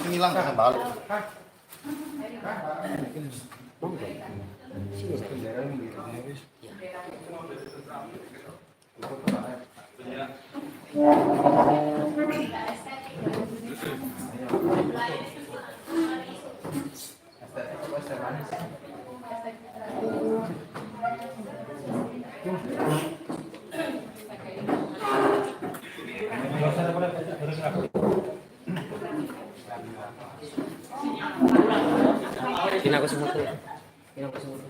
Ngilang kan balik. Kina ko semut. Kina ko semut.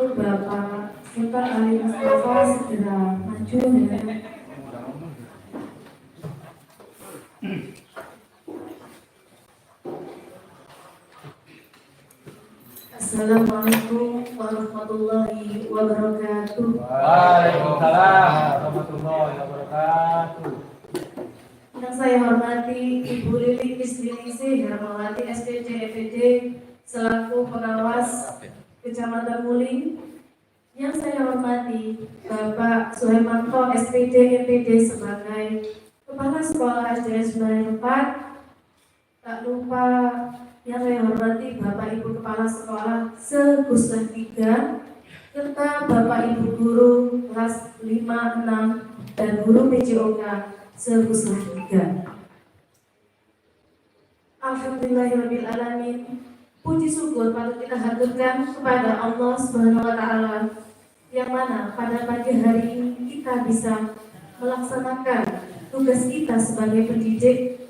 Bapak Sultan Ali Mustafa segera maju dengan Assalamualaikum warahmatullahi wabarakatuh. Waalaikumsalam warahmatullahi wabarakatuh. Yang saya hormati Ibu Lili Isliningsih Hermawati SPJ EPD selaku pengawas Kecamatan Muling. Yang saya hormati Bapak Suhemanto SPJ EPD sebagai Kepala Sekolah SD 94. Tak lupa yang saya hormati Bapak Ibu Kepala Sekolah se-Guslah 3 serta Bapak Ibu Guru kelas 5, 6 dan Guru PJOK se-Guslah 3. Alhamdulillahirrabbilalamin. Puji syukur patut kita haturkan kepada Allah Subhanahu wa Ta'ala, yang mana pada pagi hari ini kita bisa melaksanakan tugas kita sebagai pendidik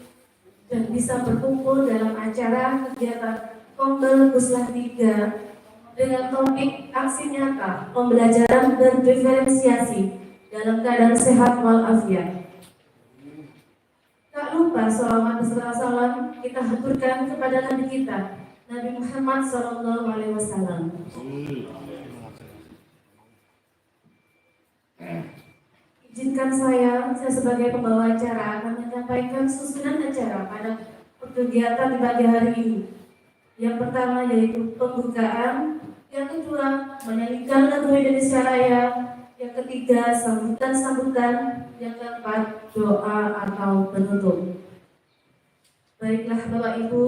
dan bisa berkumpul dalam acara kegiatan Kombel Guslah 3 dengan topik aksi nyata pembelajaran berdiferensiasi dalam keadaan sehat walafiat. Tak lupa sholawat beserta salam kita haturkan kepada Nabi kita, Nabi Muhammad SAW. Izinkan saya sebagai pembawa acara akan menyampaikan susunan acara pada kegiatan di pagi hari ini. Yang pertama yaitu pembukaan, yang kedua menyanyikan lagu Indonesia Raya, yang ketiga sambutan-sambutan, yang keempat doa atau penutup. Baiklah Bapak Ibu,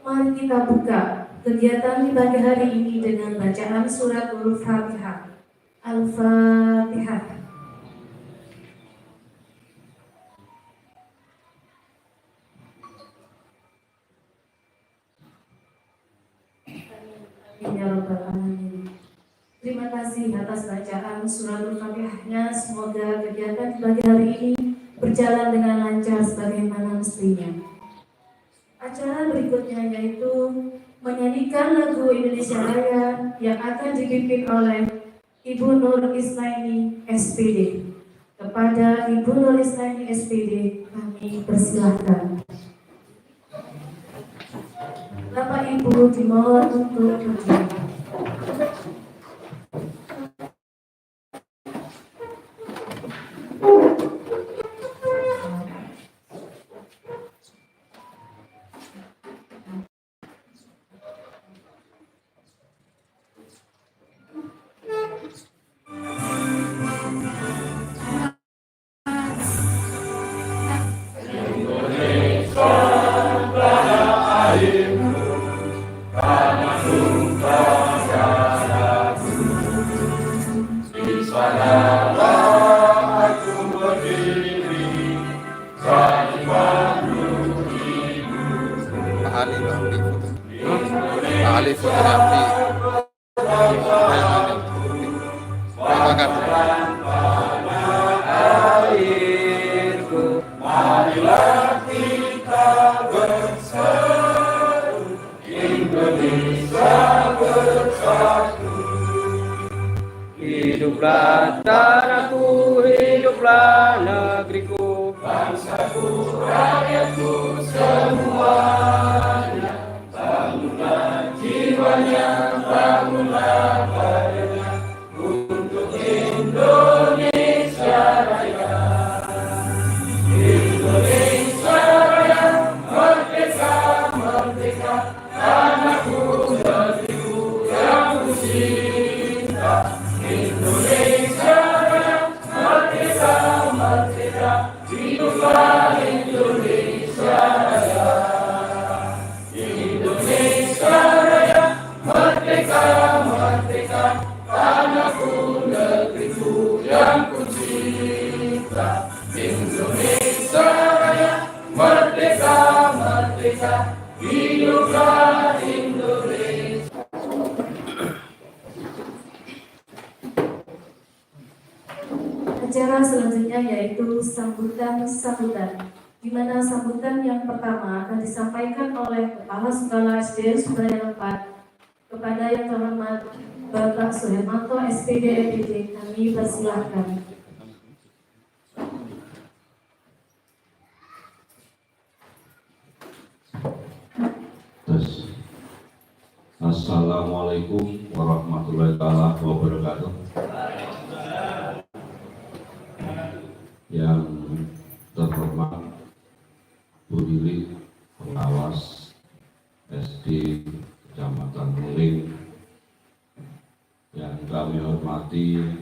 mari kita buka kegiatan di pagi hari ini dengan bacaan surat Al-Fatihah. Al-Fatihah. Ya Rabbal Alamin. Terima kasih atas bacaan surat Al-Fatihahnya. Semoga kegiatan di pagi hari ini berjalan dengan lancar sebagaimana mestinya. Acara berikutnya yaitu menyanyikan lagu Indonesia Raya yang akan dipimpin oleh Ibu Nur Isnaini SPD. Kepada Ibu Nur Isnaini SPD kami persilahkan. Bapak Ibu dimohon untuk berdiri. Hiduplah tanahku, hiduplah negeriku, bangsaku, rakyatku semuanya. Bangunlah jiwanya, bangunlah badannya untuk Indonesia Raya. Indonesia Raya, merdeka, merdeka, tanahku, negeriku, Acara selanjutnya yaitu sambutan, di mana sambutan yang pertama akan disampaikan oleh Kepala Sekolah SD Subraya 4 kepada yang terhormat Bapak Suhermanto SPD EPJ. Kami persilahkan. Assalamualaikum warahmatullahi wabarakatuh. Yang terhormat Bu Lili, pengawas SD Kecamatan Muling, yang kami hormati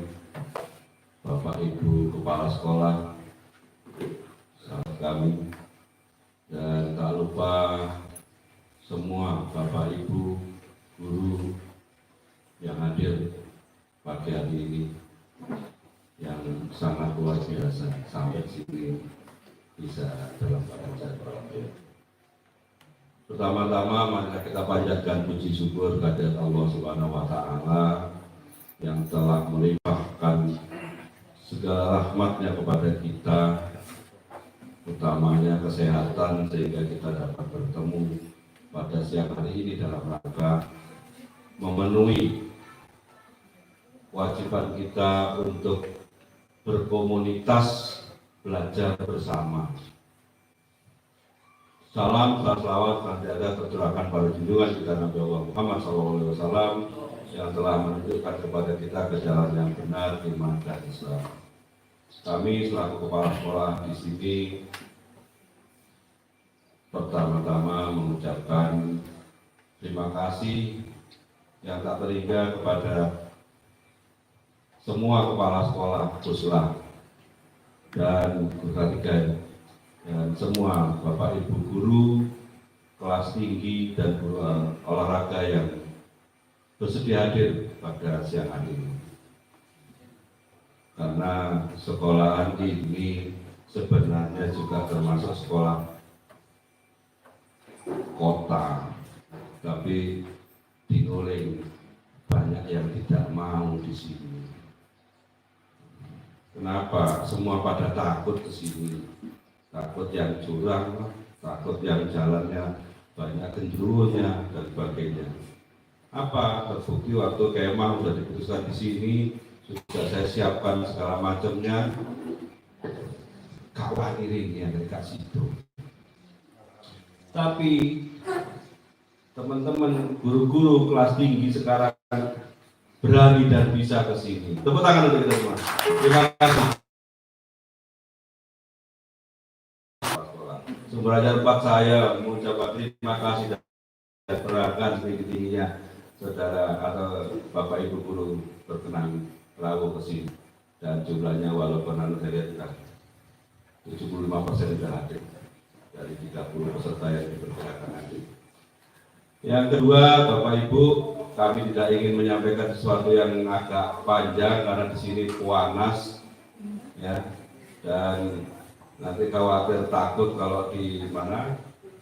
Bapak Ibu Kepala Sekolah, sahabat kami, dan tak lupa semua Bapak Ibu guru yang hadir pagi hari ini, yang sangat luar biasa sampai sini bisa dalam keadaan sehat. Pertama-tama mari kita panjatkan puji syukur kehadirat Allah Subhanahu wa taala yang telah melimpahkan segala rahmatnya kepada kita, utamanya kesehatan, sehingga kita dapat bertemu pada siang hari ini dalam rangka memenuhi kewajiban kita untuk berkomunitas, belajar bersama. Salam, salawat, dan tercurahkan pada junjungan kita Nabi Allah Muhammad SAW yang telah menunjukkan kepada kita ke jalan yang benar, iman dan Islam. Kami selaku kepala sekolah di sini pertama-tama mengucapkan terima kasih yang tak terhingga kepada semua kepala sekolah puslah dan guru dan semua Bapak Ibu guru kelas tinggi dan guru olahraga yang bersedia hadir pada siang hari ini. Karena sekolahan ini sebenarnya juga termasuk sekolah kota, tapi di Nguling banyak yang tidak mau di sini. Kenapa? Semua pada takut ke sini. Takut yang curang, takut yang jalannya banyak genderuwonya dan sebagainya. Apa? Terbukti waktu kemah sudah diputuskan di sini, sudah saya siapkan segala macamnya. Kawan ini yang dari situ. Tapi teman-teman guru-guru kelas tinggi sekarang berani dan bisa ke sini. Tepuk tangan untuk kita semua. Terima kasih. Sumber ajar 4 saya mengucapkan terima kasih dan perhatian setinggi-tingginya saudara atau Bapak Ibu guru berkenan rawuh ke sini, dan jumlahnya walaupun saya lihat 75% sudah hadir dari 30 peserta yang diperkirakan hadir. Yang kedua, Bapak Ibu, kami tidak ingin menyampaikan sesuatu yang agak panjang karena di sini panas, ya, dan nanti khawatir takut kalau di mana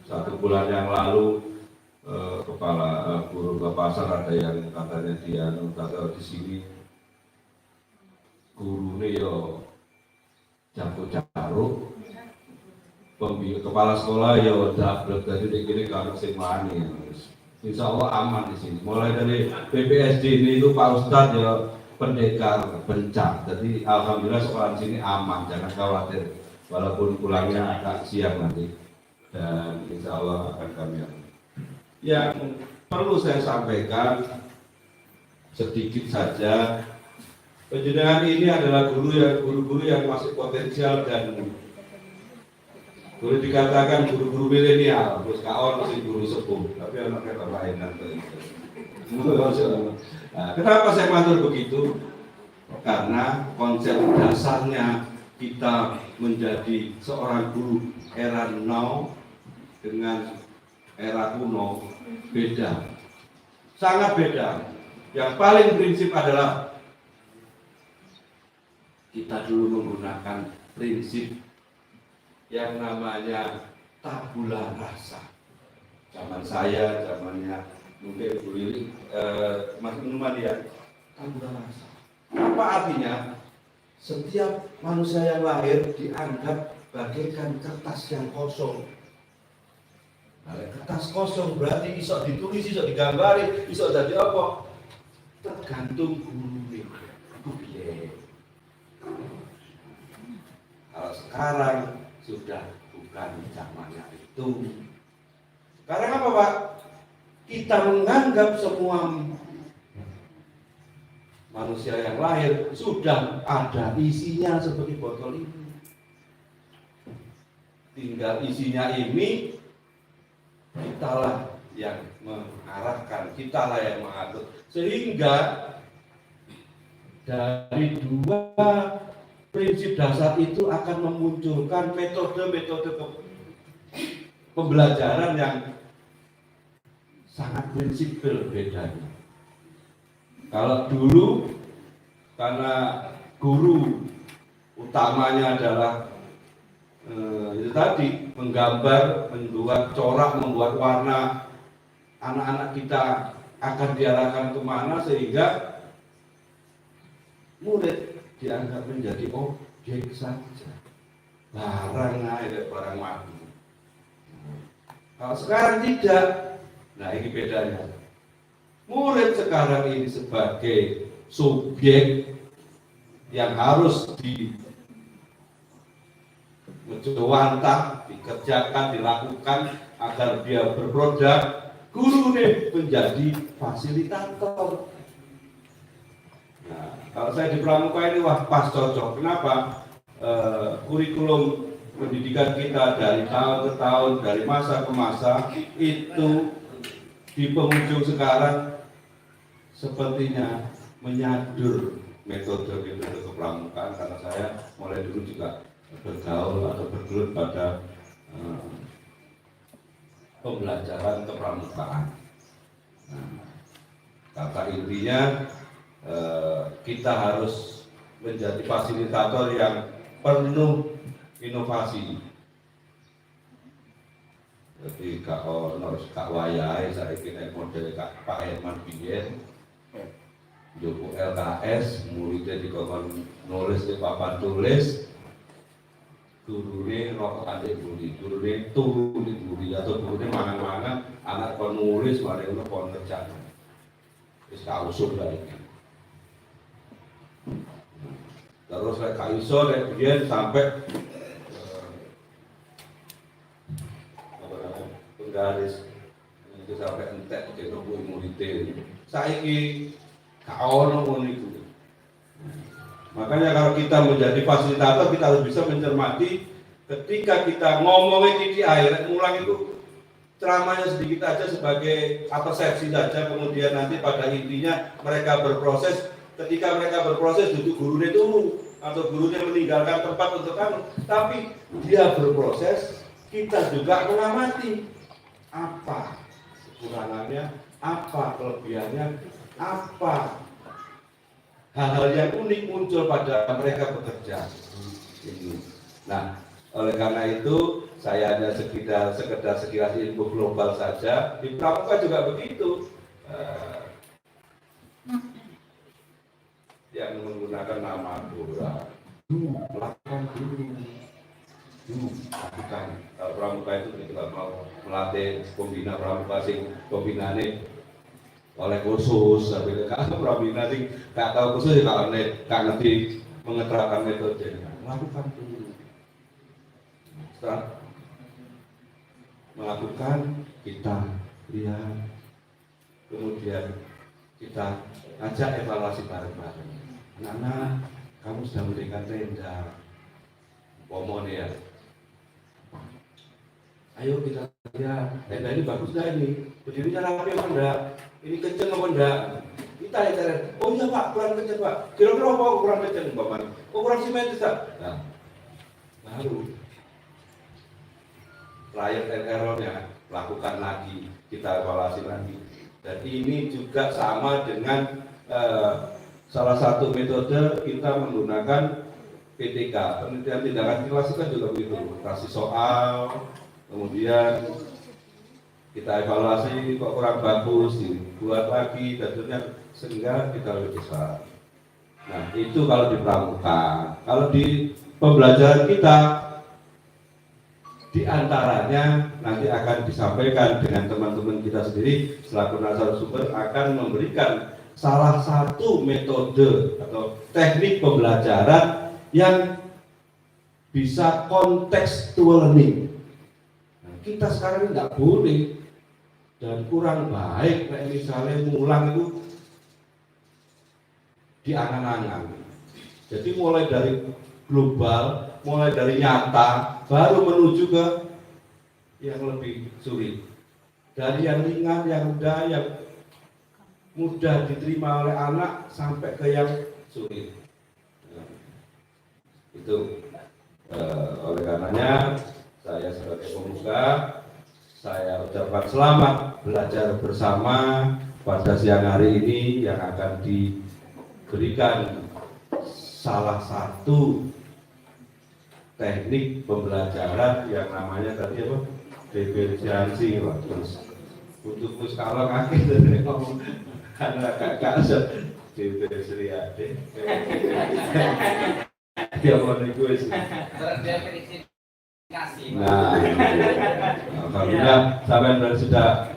1 bulan yang lalu kepala guru ke pasar ada yang katanya dia kalau di sini guru ini yo campur caruk, kepala sekolah yo dablek, jadi begini kalau sing wani. Insya Allah aman di sini. Mulai dari BPSD ini itu Pak Ustadz ya pendekar bencak. Jadi alhamdulillah sekolah di sini aman, jangan khawatir. Walaupun pulangnya agak siang nanti, dan insya Allah akan kami. Yang perlu saya sampaikan sedikit saja, penjenengan ini adalah guru-guru yang masih potensial dan boleh dikatakan guru-guru milenial. Terus kawan masih guru sepuh, tapi anaknya bapak enak. Nah, kenapa saya matur begitu? Karena konsep dasarnya kita menjadi seorang guru era now dengan era kuno beda, sangat beda. Yang paling prinsip adalah kita dulu menggunakan prinsip yang namanya tabula rasa. Zaman saya, zamannya mungkin Bu Lili, Mas Numan ya, tabula rasa. Apa artinya? Setiap manusia yang lahir dianggap bagaikan kertas yang kosong. Nah, kertas kosong berarti iso ditulis, iso digambari, iso jadi apa? Tergantung guru. Kalau sekarang sudah bukan zamannya itu. Sekarang apa, Pak? Kita menganggap semua manusia yang lahir sudah ada isinya seperti botol ini. Tinggal isinya ini, kitalah yang mengarahkan, kitalah yang mengatur. Sehingga dari dua prinsip dasar itu akan memunculkan metode-metode pembelajaran yang sangat prinsipil bedanya. Kalau dulu karena guru utamanya adalah itu tadi menggambar, membuat corak, membuat warna, anak-anak kita akan diarahkan kemana sehingga murid dianggap menjadi objek saja, barang aja, barang mati. Kalau sekarang tidak, nah ini bedanya. Murid sekarang ini sebagai subjek yang harus dijawantah, dikerjakan, dilakukan agar dia berproduk. Guru nih menjadi fasilitator. Nah, kalau saya di Pramuka ini wah pas cocok. Kenapa? Kurikulum pendidikan kita dari tahun ke tahun, dari masa ke masa itu di penghujung sekarang sepertinya menyadur metode-metode kepramukaan, karena saya mulai dulu juga bergaul atau bergelut pada pembelajaran kepramukaan. Nah, kata intinya kita harus menjadi fasilitator yang penuh inovasi. Jadi kak wayai saya kira model Pak Herman Biyen Joko LKS muridnya dikongkon nulis di papan tulis, gurune rokok adik budi, gurune turu di budi atau gurune mangan-mangan anak penulis mari ono kon kerja wis kausul lah iki. Terus lek kaiso lek biyen sampai garis itu sampai entek ke nunggu muridé. Saiki gak ono ngono iku. Makanya kalau kita menjadi fasilitator kita harus bisa mencermati ketika kita ngomongin titik air, ngulang itu ceramahnya sedikit aja sebagai persepsi saja, kemudian nanti pada intinya mereka berproses. Ketika mereka berproses duduk gurunya dulu atau gurunya meninggalkan tempat untuk kamu, tapi dia berproses, kita juga mengamati apa kekurangannya, apa kelebihannya, apa hal-hal yang unik muncul pada mereka bekerja ini. Nah, oleh karena itu saya hanya sekedar sekilas info global saja. Di Pramuka juga begitu, yang menggunakan nama Dora, melakukan dulu. Bukan Pramuka itu kita mau melatih pembina Pramuka sing pembinane oleh khusus, tapi kalau pembina sing gak tahu khusus kalau gak ngerti mengeterapkan metode, melakukan dulu. Setelah melakukan kita lihat, kemudian kita ajak evaluasi bareng-bareng. Nana, kamu sudah mendirikan tenda, pomon ya. Ayo kita lihat, tenda ini bagus dah ini, berdirinya rapi apa enggak, ini kenceng apa enggak. Kita ya cari, oh iya Pak, kurang kenceng Pak, kira-kira apa kurang kenceng Bapak? Oh kurang simetris Pak. Nah, baru trial and error-nya lakukan lagi, kita evaluasi lagi. Dan ini juga sama dengan salah satu metode kita menggunakan PTK, penelitian tindakan kelas kan juga begitu, kasih soal, kemudian kita evaluasi kok kurang bagus, dibuat lagi, dan sehingga kita lebih besar. Nah, itu kalau di pramuka. Kalau di pembelajaran kita, di antaranya nanti akan disampaikan dengan teman-teman kita sendiri selaku narasumber akan memberikan salah satu metode atau teknik pembelajaran yang bisa contextual learning. Nah, kita sekarang ini tidak boleh dan kurang baik kayak misalnya ngulang itu diangan-angan. Jadi mulai dari global, mulai dari nyata, baru menuju ke yang lebih sulit. Dari yang ringan, yang mudah diterima oleh anak sampai ke yang sulit. Nah, itu oleh karenanya saya sebagai pembuka, saya ucapkan selamat belajar bersama pada siang hari ini yang akan diberikan salah satu teknik pembelajaran yang namanya tadi apa? Diferensiasi. Terus untuk kalau kaki dari ngomong karena kakak diferensiasi. Ya mau gue sih. Nah, alhamdulillah sampai sudah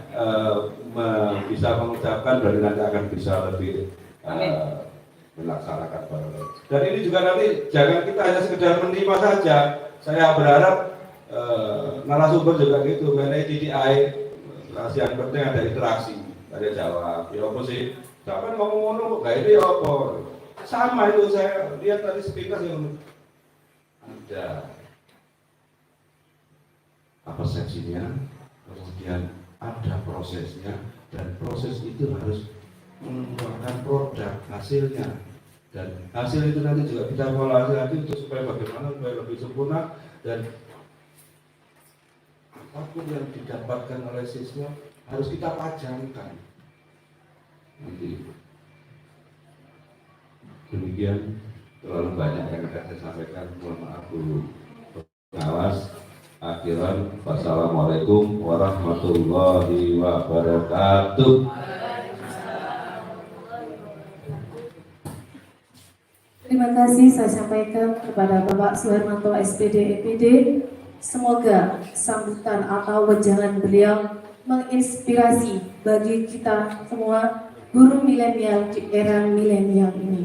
bisa mengucapkan dan nanti akan bisa lebih melaksanakan barang. Dan ini juga nanti jangan kita hanya sekedar menerima saja. Saya berharap narasumber juga gitu, mengenai TDI yang penting ada interaksi, ada jawab. Ya apa sih? Jangan ngomong-ngomong kok itu ya apa? Sama itu saya lihat tadi sepintas yang ada apa seksinya, kemudian ada prosesnya, dan proses itu harus mengeluarkan produk hasilnya, dan hasil itu nanti juga kita evaluasi lagi untuk supaya bagaimana supaya lebih sempurna, dan apapun yang didapatkan oleh siswa harus kita pajangkan. Nanti demikian, terlalu banyak yang akan saya sampaikan, mohon maaf dulu. Pengawas akhiran, wassalamualaikum warahmatullahi wabarakatuh. Terima kasih saya sampaikan kepada Bapak Suhermanto SPD EPD. Semoga sambutan atau wejangan beliau menginspirasi bagi kita semua guru milenial di era milenial ini.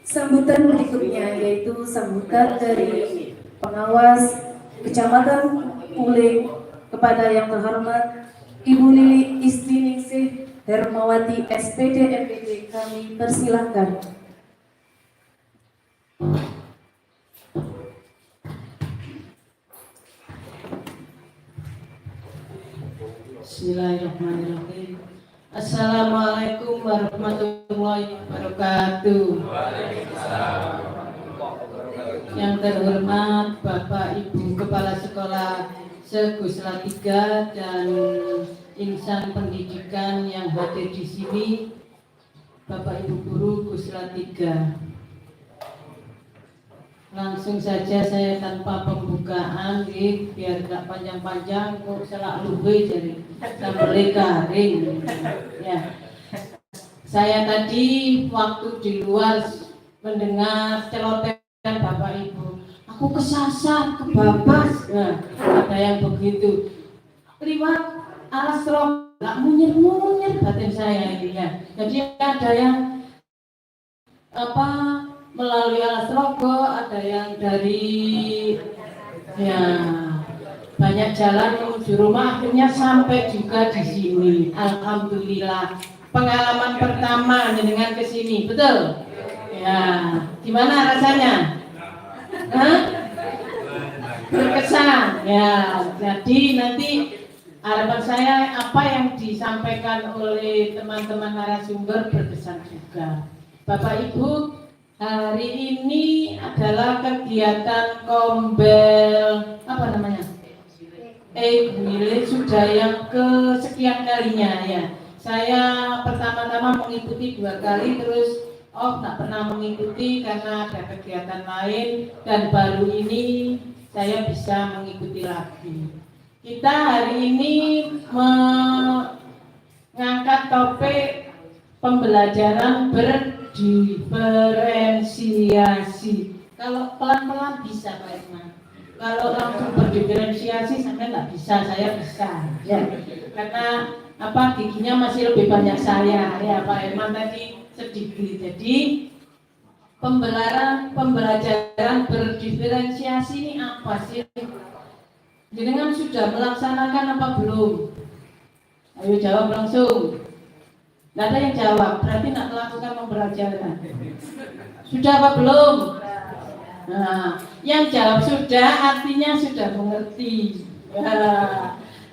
Sambutan berikutnya yaitu sambutan dari pengawas Kecamatan Puling kepada yang terhormat Ibu Lili Istiningsih Hermawati SPD MPD, kami persilahkan. Bismillahirrahmanirrahim. Assalamualaikum warahmatullahi wabarakatuh. Yang terhormat Bapak Ibu Kepala Sekolah Segusla 3 dan insan pendidikan yang hadir di sini, Bapak Ibu Guru Gusla 3. Langsung saja saya tanpa pembukaan, biar gak panjang-panjang, kok selak luwe jadi sampai garing. Ya, saya tadi waktu di luar mendengar celotehan Bapak Ibu, aku kesasar, kebabas. Nah, ada yang begitu. Liwat alas rok, gak munyer-munyer batin saya ini ya. Jadi ada yang melalui alas rokok, ada yang dari banyak jalan menuju rumah, akhirnya sampai juga di sini. Alhamdulillah. Pengalaman pertama dengan kesini, betul? Ya, gimana rasanya? Berkesan. Ya, jadi nanti harapan saya apa yang disampaikan oleh teman-teman narasumber berkesan juga. Bapak Ibu, hari ini adalah kegiatan Kombel Milik sudah yang kesekian kalinya ya. Saya pertama-tama mengikuti 2 kali, terus tak pernah mengikuti karena ada kegiatan lain, dan baru ini saya bisa mengikuti lagi. Kita hari ini mengangkat topik pembelajaran berdiferensiasi. Kalau pelan-pelan bisa Pak Irman. Kalau langsung berdiferensiasi sampai nggak bisa, saya bisa. Ya. Karena apa giginya masih lebih banyak saya. Ya Pak Irman tadi sedikit. Jadi pembelajaran berdiferensiasi ini apa sih? Jenengan sudah melaksanakan apa belum? Ayo jawab langsung. Nggak ada yang jawab, berarti nak melakukan pembelajaran. Sudah apa belum? Nah, yang jawab sudah artinya sudah mengerti.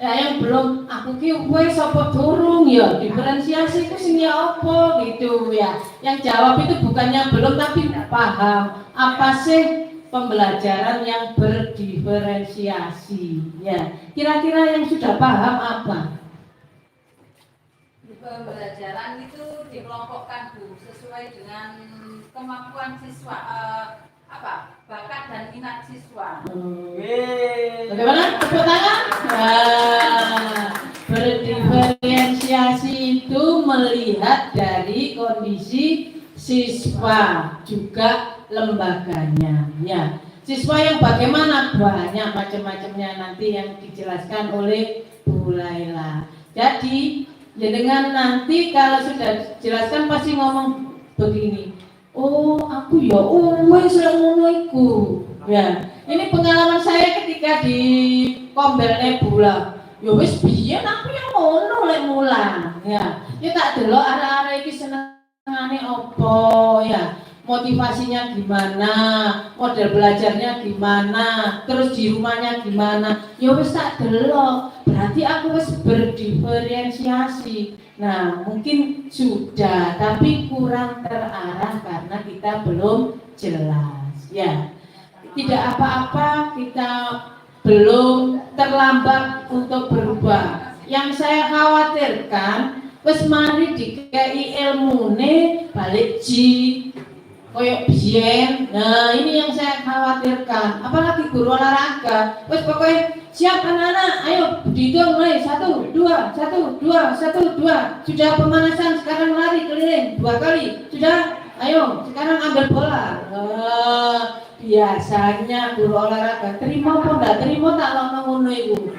Ya, yang belum aku ki wis apa durung ya diferensiasi itu sing apa gitu ya. Yang jawab itu bukannya belum tapi paham apa sih pembelajaran yang berdiferensiasi ya. Kira-kira yang sudah paham apa? Pembelajaran itu dikelompokkan Bu sesuai dengan kemampuan siswa bakat dan minat siswa. Bagaimana? Tepuk tangan. Berdiferensiasi itu melihat dari kondisi siswa juga lembaganya. Ya, siswa yang bagaimana banyak macam-macamnya nanti yang dijelaskan oleh Bu Laila. Jadi dengan nanti kalau sudah jelaskan pasti ngomong begini. Oh, aku ya wis ngono iku. Ya, ini pengalaman saya ketika di Kombel Nebula. Ya wis biyen aku ya ngono lek mulang. Ya, ya tak delok arek-arek iki senengane opo ya. Motivasinya gimana, model belajarnya gimana, terus di rumahnya gimana. Ya wis tak delok. Berarti aku wis berdiferensiasi. Nah, mungkin sudah, tapi kurang terarah karena kita belum jelas. Ya, tidak apa-apa, kita belum terlambat untuk berubah. Yang saya khawatirkan, wis mari dikei ilmune balik ji koyok biyen. Nah, ini yang saya khawatirkan. Apalagi guru olahraga. Wis pokoknya siap anak-anak, ayo dihitung mulai 1, 2, 1, 2, 1, 2. Sudah pemanasan, sekarang lari keliling 2 kali. Sudah, ayo sekarang ambil bola. Biasanya guru olahraga terima apa enggak terima tak lama ngono iku.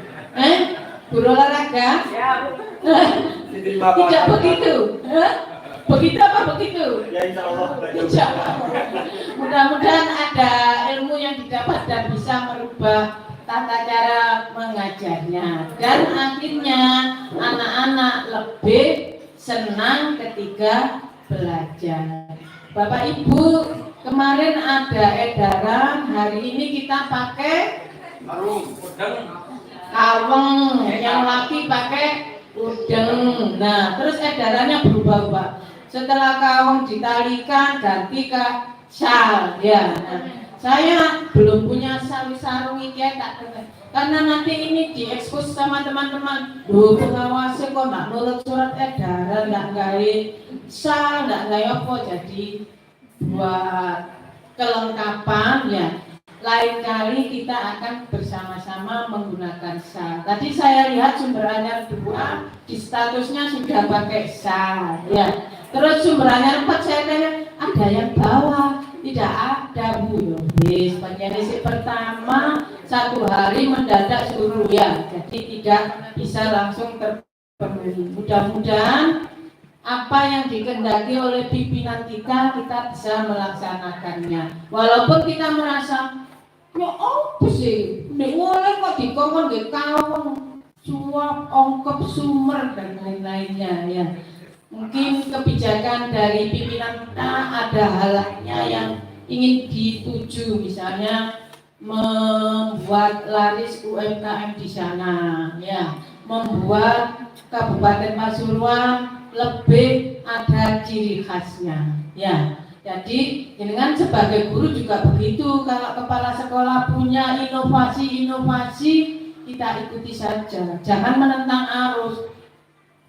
Guru olahraga? Tidak begitu. Begitu apa begitu? Ya insya Allah. Insya Allah. Mudah-mudahan ada ilmu yang didapat dan bisa merubah tata cara mengajarnya. Dan akhirnya anak-anak lebih senang ketika belajar. Bapak Ibu, kemarin ada edaran, hari ini kita pakai kaweng, yang laki pakai udeng. Nah, terus edarannya berubah-ubah. Setelah kaweng ditalikan ganti ke syal ya. Nah, saya belum punya sarung iki tak dengar. Karena nanti ini diekspos sama teman-teman. Loh, pengawasnya kok nggak nurut surat edaran, nggak gawe syal, nggak gawe apa. Jadi buat kelengkapan ya. Lain kali kita akan bersama-sama menggunakan syal. Tadi saya lihat sumber anyar 2 di statusnya sudah pakai syal ya. Terus sumber anyar 4 saya tanya ada yang bawa, tidak ada Bu. Yes, penyelisih pertama 1 hari mendadak suruh ya. Jadi tidak bisa langsung terpenuhi. Mudah-mudahan apa yang dikehendaki oleh pimpinan kita bisa melaksanakannya. Walaupun kita merasa ya apa sih? Nek mulai kok dikongkon nggih kaweng, suap, ongkop, sumer dan lain-lainnya ya. Mungkin kebijakan dari pimpinan kita ada halnya yang ingin dituju, misalnya membuat laris UMKM di sana ya, membuat Kabupaten Pasuruan lebih ada ciri khasnya ya. Jadi dengan sebagai guru juga begitu, kalau kepala sekolah punya inovasi kita ikuti saja, jangan menentang arus.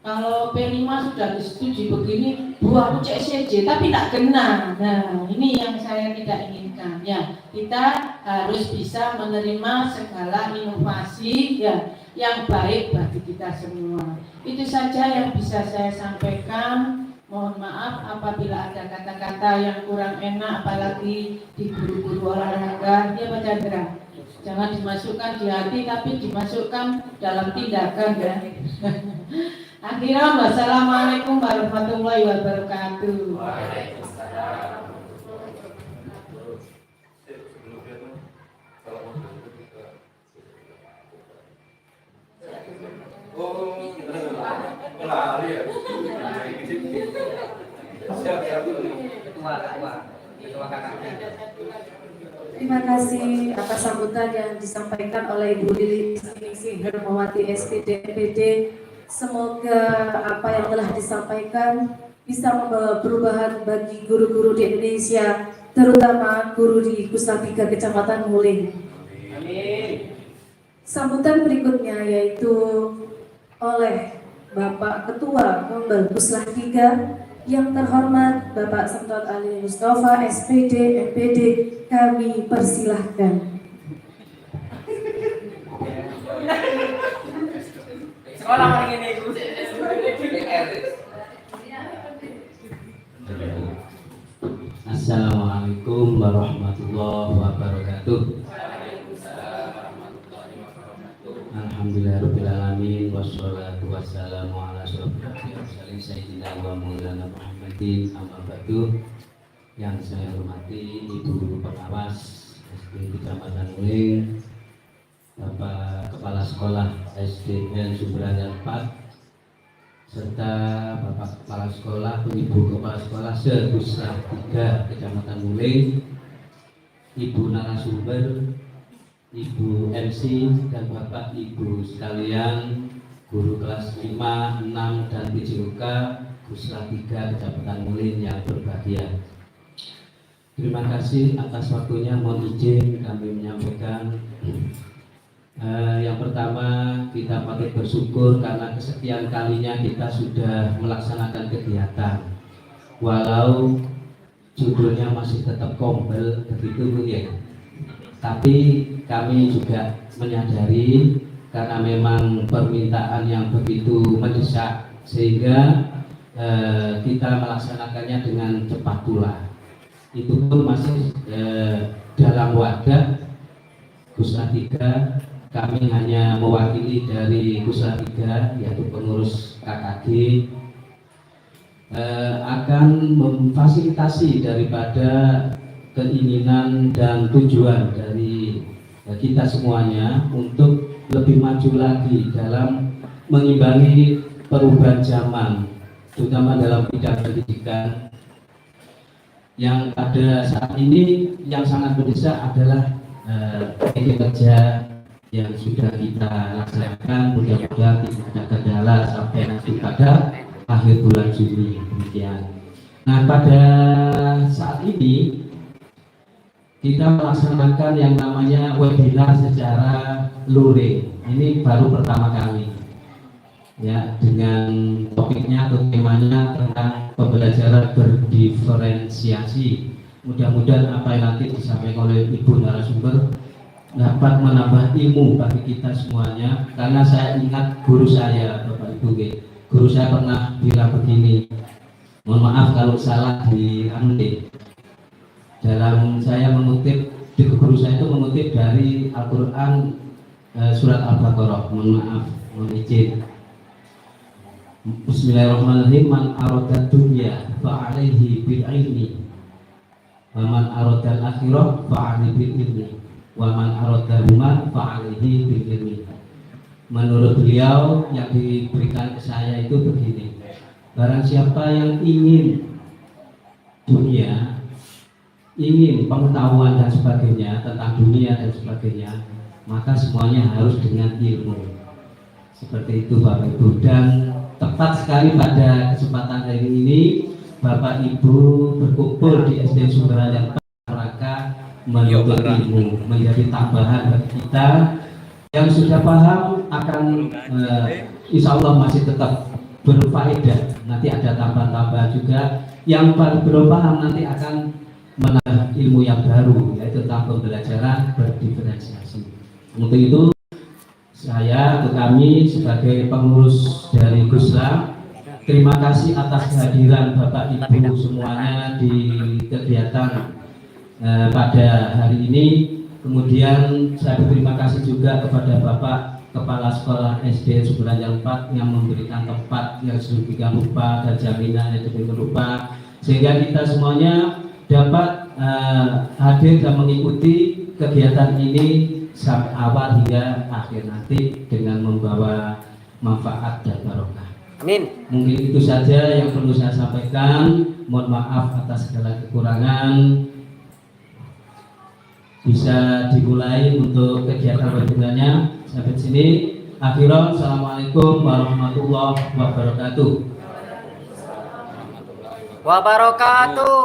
Kalau P5 sudah disetujui begini, buah CSJ tapi tak kena. Nah, ini yang saya tidak inginkan ya. Kita harus bisa menerima segala inovasi ya, yang baik bagi kita semua. Itu saja yang bisa saya sampaikan. Mohon maaf apabila ada kata-kata yang kurang enak, apalagi di guru-guru olahraga. Ya Pak Chandra, jangan dimasukkan di hati, tapi dimasukkan dalam tindakan ya. Akhirnya, wassalamualaikum warahmatullahi wabarakatuh. Terima kasih atas sambutan yang disampaikan oleh Ibu Lili Ningsih Hermawati SPD MPD. Semoga apa yang telah disampaikan bisa membawa perubahan bagi guru-guru di Indonesia, terutama guru di Puslaptiga Kecamatan Nguling. Amin. Sambutan berikutnya yaitu oleh Bapak Ketua Kombel Puslaptiga yang terhormat Bapak Samtot Ali Mustafa SPD MPD, kami persilahkan. Sekolah hari ini Bu. Assalamualaikum warahmatullahi wabarakatuh. Alhamdulillahirrahmanirrahim. Wassalatu wassalamu ala asyrofil sayyidina wa maulana Muhammadin amma ba'du. Yang saya hormati Ibu Pengawas SD Kecamatan Nguling, Bapak Kepala Sekolah SDN Sumberajaya 4, serta Bapak Kepala Sekolah, Ibu Kepala Sekolah se-Puslaptiga Kecamatan Nguling, Ibu narasumber, Ibu MC, dan Bapak Ibu sekalian, guru kelas 5, 6, dan 7UK Puslaptiga Kecamatan Nguling yang berbahagia. Terima kasih atas waktunya. Mohon izin kami menyampaikan yang pertama, kita patut bersyukur karena kesekian kalinya kita sudah melaksanakan kegiatan. Walau judulnya masih tetap kombel begitu ya. Tapi kami juga menyadari karena memang permintaan yang begitu mendesak sehingga kita melaksanakannya dengan cepat pula. Itu pun masih dalam wadah Puslaptiga. Kami hanya mewakili dari Puslaptiga yaitu pengurus KKG akan memfasilitasi daripada keinginan dan tujuan dari kita semuanya untuk lebih maju lagi dalam mengimbangi perubahan zaman, terutama dalam bidang pendidikan. Yang pada saat ini yang sangat mendesak adalah kinerja yang sudah kita laksanakan. Mudah-mudahan tidak ada kendala sampai nanti pada akhir bulan Juni. Demikian. Nah, pada saat ini kita melaksanakan yang namanya webinar secara luring. Ini baru pertama kali, ya, dengan topiknya atau temanya tentang pembelajaran berdiferensiasi. Mudah-mudahan apa yang nanti disampaikan oleh Ibu narasumber dapat menambah ilmu bagi kita semuanya. Karena saya ingat guru saya, Bapak Ibu, guru saya pernah bilang begini. Mohon maaf kalau salah di dalam saya mengutip, guru saya itu mengutip dari Al-Quran surat Al-Baqarah. Mohon maaf, mohon izin. Bismillahirrahmanirrahim. Man arada dunya fa'alaihi bil ilmi wa man arada al-akhirah fa'alaihi bil ilmi wa man arada huma fa'alaihi bil ilmi. Menurut beliau yang diberikan ke saya itu begini. Barang siapa yang ingin dunia, ingin pengetahuan dan sebagainya tentang dunia dan sebagainya, maka semuanya harus dengan ilmu. Seperti itu Bapak Ibu. Dan tepat sekali pada kesempatan hari ini Bapak Ibu berkumpul di SD Sumberajaya rangka menuntut ilmu, menjadi tambahan bagi kita yang sudah paham akan insya Allah masih tetap berfaedah. Nanti ada tambahan-tambahan juga. Yang belum paham nanti akan menambah ilmu yang baru, yaitu tentang pembelajaran berdiferensiasi. Untuk itu saya atau kami sebagai pengurus dari Puslap terima kasih atas kehadiran Bapak Ibu semuanya di kegiatan pada hari ini. Kemudian saya berterima kasih juga kepada Bapak Kepala Sekolah SD Subrajal 4 yang memberikan tempat yang sedemikian rupa dan jaminan yang sedemikian rupa, sehingga kita semuanya dapat hadir dan mengikuti kegiatan ini sampai awal hingga akhir nanti dengan membawa manfaat dan barokah. Amin. Mungkin itu saja yang perlu saya sampaikan. Mohon maaf atas segala kekurangan. Bisa dimulai untuk kegiatan berikutnya. Sampai sini. Akhirul, assalamualaikum warahmatullahi wabarakatuh. Wabarakatuh.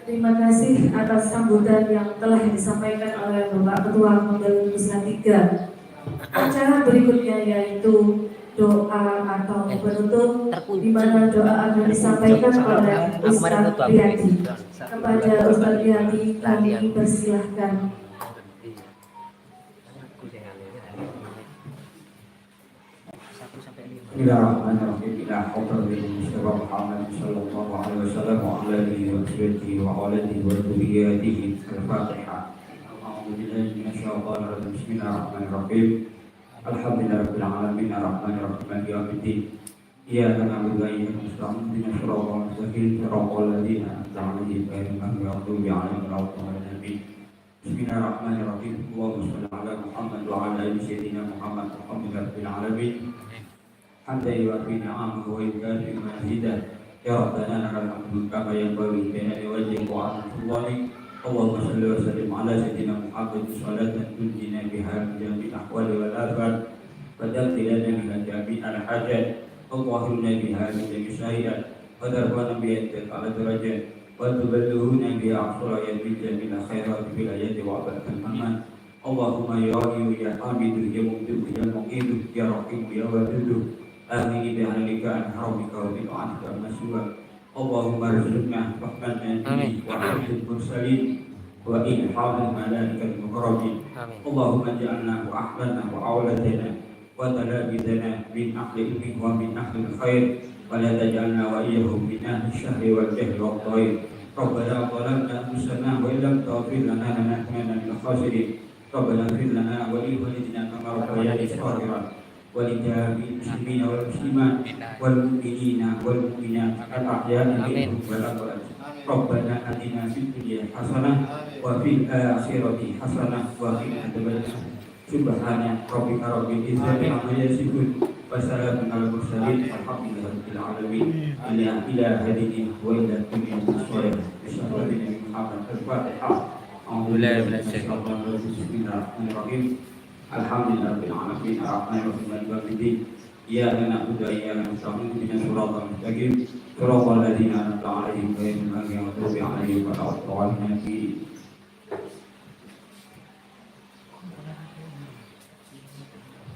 Terima kasih atas sambutan yang telah disampaikan oleh Bapak Ketua Pemilihan Pusat 3. Acara berikutnya yaitu doa atau penutup, di mana doa akan disampaikan oleh Ustaz Riyadi. Kepada Ustaz Riyadi kami persilahkan. Bismillahirrahmanirrahim. Ila hadratil Mustafa Muhammad sallallahu alaihi wasallam wa ala alihi wa sahbihi wa alihi wa dhurriyyatihi. Al-Fatihah. A'udzu billahi minasyaitonir rajim. Bismillahirrahmanirrahim. Alhamdulillahirabbil alamin arrahmanir rahim maliki yaumiddin. Iyyaka na'budu wa iyyaka nasta'in. Ihdinas siratal mustaqim. Siratal ladzina an'amta 'alaihim ghairil maghdubi 'alaihim waladdallin. Bismillahirrahmanirrahim. Allahumma shalli 'ala Muhammad wa 'ala ali sayyidina Muhammad. Alhamdulillahirabbil alamin. Hamdan yu'affi ni'amahu wa yukafi mazidah. Ya Rabbana lakal hamdu kama yanbaghi li wajhika wa 'ala Allahumma salli wa sallim ala sayyidina Muhammad salatan tunjina biha min jami'il ahwali wal afat wa taqdilana biha jami'al hajat Allahumma biha min jami'il syai'at wa darwana biha ala darajat wa tuballughuna biha aqsara min jami'il khairat bil ayati wa barakal aman Allahumma ya Ghani ya Hamidu ya Mubdi'u ya Muqidu ya Rahim ya Wadudu amini bi halika an haramika wa bi ta'atika maswa Allahumma rizqna fahman nabi wa hafidh mursalin wa ilhamul malaikatil muqarrabin Allahumma ja'alna wa ahbana wa awladana wa talabidana min ahli ilmi wa min ahli khair wa la taj'alna wa iyyahum min ahli syahri wal jahli wal dhair Rabbana zalamna anfusana wa illam taghfir lana lanakunanna minal khasirin Rabbana ighfir lana wa li walidina kama rabbayana saghiran ولجميع المسلمين والمسلمات والمؤمنين والمؤمنات الأحياء منهم والأموات ربنا آتنا في الدنيا حسنة وفي الآخرة حسنة وقنا عذاب النار سبحان ربك رب العزة عما يصفون وسلام على المرسلين والحمد لله رب العالمين إلى هديه وإلى كل الصالح بسم محمد الفاتحة أعوذ بالله من الشيطان الرجيم بسم الله الرحمن الرحيم Alhamdulillahirabbil alamin arrahmanirrahim maliki yaumiddin iyyaka na'budu wa iyyaka nasta'in ihdinas siratal mustaqim siratal ladzina an'amta 'alaihim ghairil maghdubi 'alaihim waladdallin.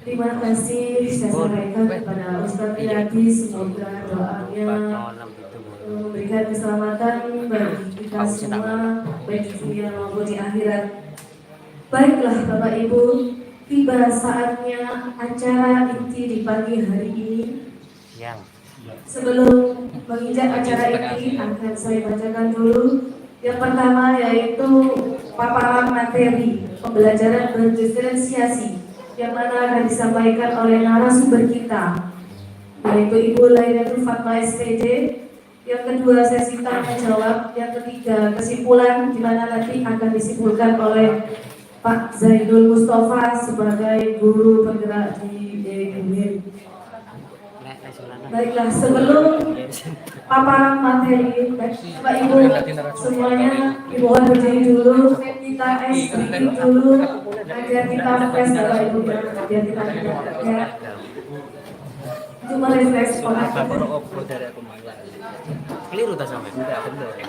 Terima kasih saya sampaikan kepada Ustaz Riyadi, semoga doanya memberikan keselamatan bagi kita semua baik di dunia maupun di akhirat. Baiklah Bapak Ibu, tiba saatnya acara inti di pagi hari ini. Sebelum menginjak acara inti akan saya bacakan dulu. Yang pertama yaitu paparan materi pembelajaran berdiferensiasi yang mana akan disampaikan oleh narasumber kita, yaitu Ibu Lairatul Fatma SPD. Yang kedua sesi tanya jawab. Yang ketiga kesimpulan, di mana nanti akan disimpulkan oleh Pak Zaidul Mustafa sebagai guru penggerak di DGUIN. Baiklah, sebelum paparan materi, Bapak Ibu semuanya dimohon berdiri dulu, kita sedikit dulu agar kita refresh Bapak Ibu biar kita ya. Cuma refresh otak kita. Keliru tak sampai.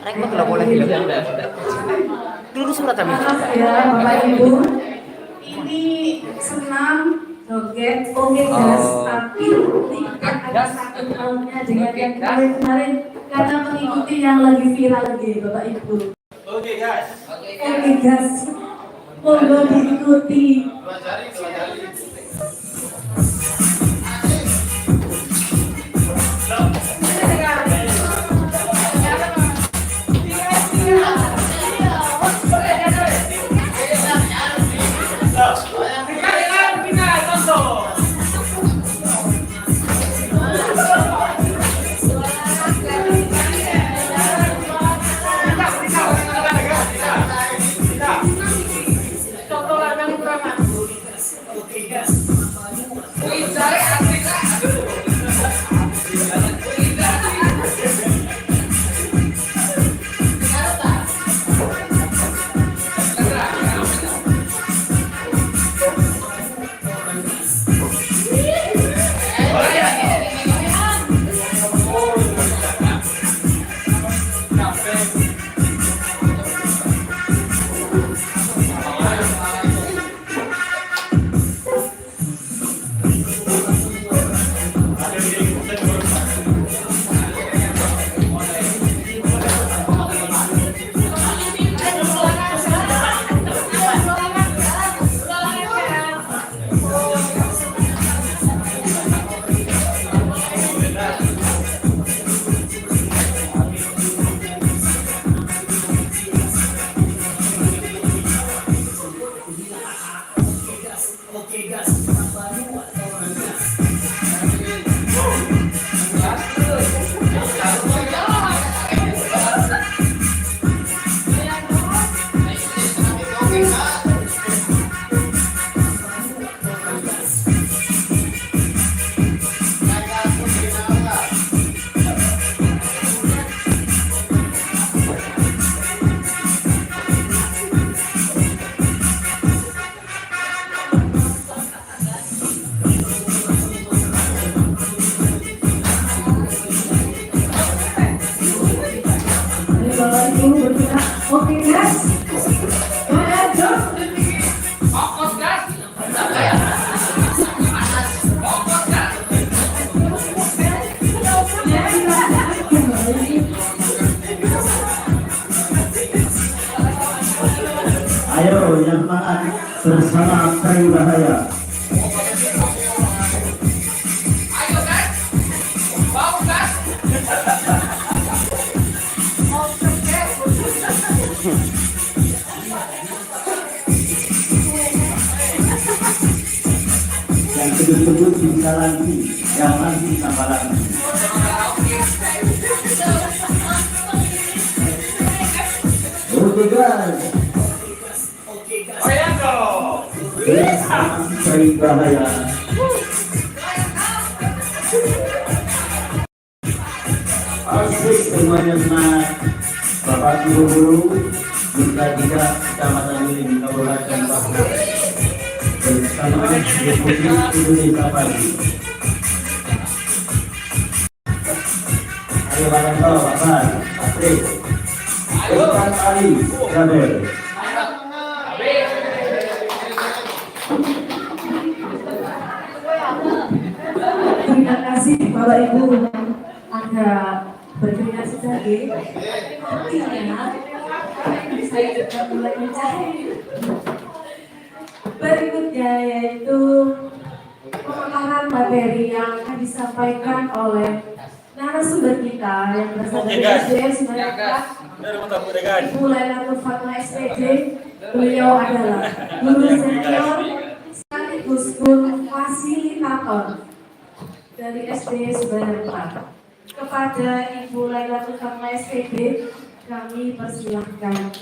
Rekod tidak boleh bilang. Keliru surat kami. Ya Bapak Ibu, ini senam joget oke guys, tapi tidak ada satu tahunnya dengan yang kemarin karena mengikuti yang lagi viral lagi Bapak Ibu. Oke guys, monggo diikuti. Oke guys. Lanjut. Fokus gas. Ayo yang semangat bersama Kering Bahaya. Ayo gas. Mau gas. Yang kedut-kedut bisa lagi, yang nanti tambah lagi. Oke guys. Kering Bahaya. Asik semuanya senang. Bapak guru-guru juga Kecamatan Wiling Kabupaten Bogor bersama Deputi Indonesia Pagi. Ayo bareng-bareng Bapak. Asik. Ustaz Ali Jabir. Terima kasih Bapak Ibu agak berkreasi tadi. Artinya saya juga mulai mencari. Berikutnya yaitu pemaparan materi yang akan disampaikan oleh narasumber kita yang berasal dari SDN Semarang. Ibu Lailatul Fatma SPD. Beliau adalah guru senior sekaligus guru fasilitator dari SD Semarang. Kepada Ibu Lailatul Fatma SPD kami persilahkan.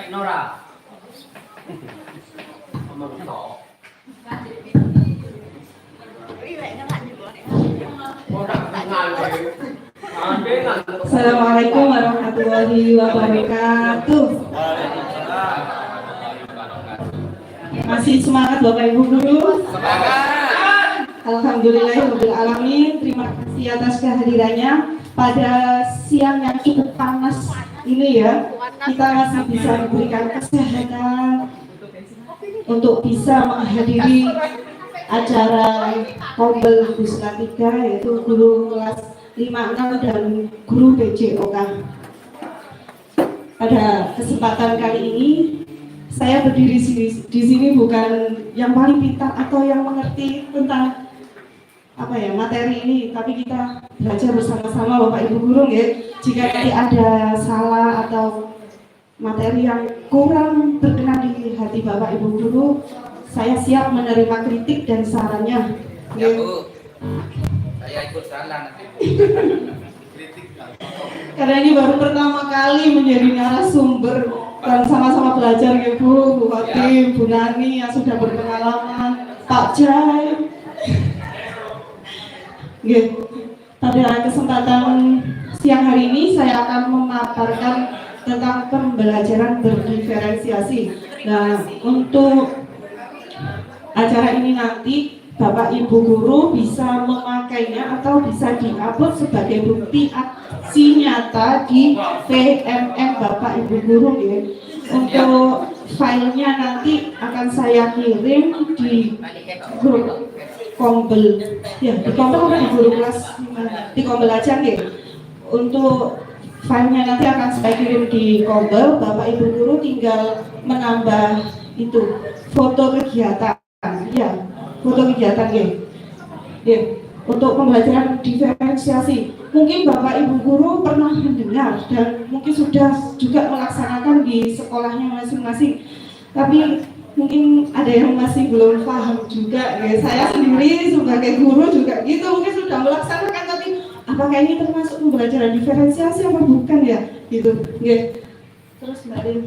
Nora. Assalamualaikum warahmatullahi wabarakatuh. Masih semangat Bapak Ibu guru? Alhamdulillahirabbil alamin. Terima kasih atas kehadirannya pada siang yang cukup panas ini ya. Kita masih bisa diberikan kesehatan untuk bisa menghadiri acara Kombel Pusat 3 yaitu guru kelas 5-6 dan guru BCOK. Pada kesempatan kali ini saya berdiri di sini bukan yang paling pintar atau yang mengerti tentang materi ini, tapi kita belajar bersama-sama Bapak Ibu guru ya. Jika nanti ada salah atau materi yang kurang berkenan di hati Bapak Ibu guru, saya siap menerima kritik dan sarannya. Ya Bu, saya ikut salah nanti. Karena ini baru pertama kali menjadi narasumber dan sama-sama belajar ya Bu Fatim, Bu Nani yang sudah berpengalaman, Pak Jai. Pada kesempatan siang hari ini saya akan memaparkan tentang pembelajaran berdiferensiasi. Nah, untuk acara ini nanti Bapak Ibu guru bisa memakainya atau bisa diupload sebagai bukti aksi nyata di VMM Bapak Ibu guru ya. Untuk filenya nanti akan saya kirim di grup Kombel ya, di Kombel atau di guru kelas di Kombel aja nih. Untuk filenya nanti akan saya kirim di Kombel. Bapak Ibu guru tinggal menambah itu foto kegiatan ya, foto kegiatan ya. Untuk pembelajaran diferensiasi, mungkin Bapak Ibu guru pernah mendengar dan mungkin sudah juga melaksanakan di sekolahnya masing-masing, tapi mungkin ada yang masih belum paham juga ya. Saya sendiri sebagai guru juga gitu, mungkin sudah melaksanakan, tapi apakah ini termasuk pembelajaran diferensiasi apa bukan ya gitu ya. Terus Mbak Rin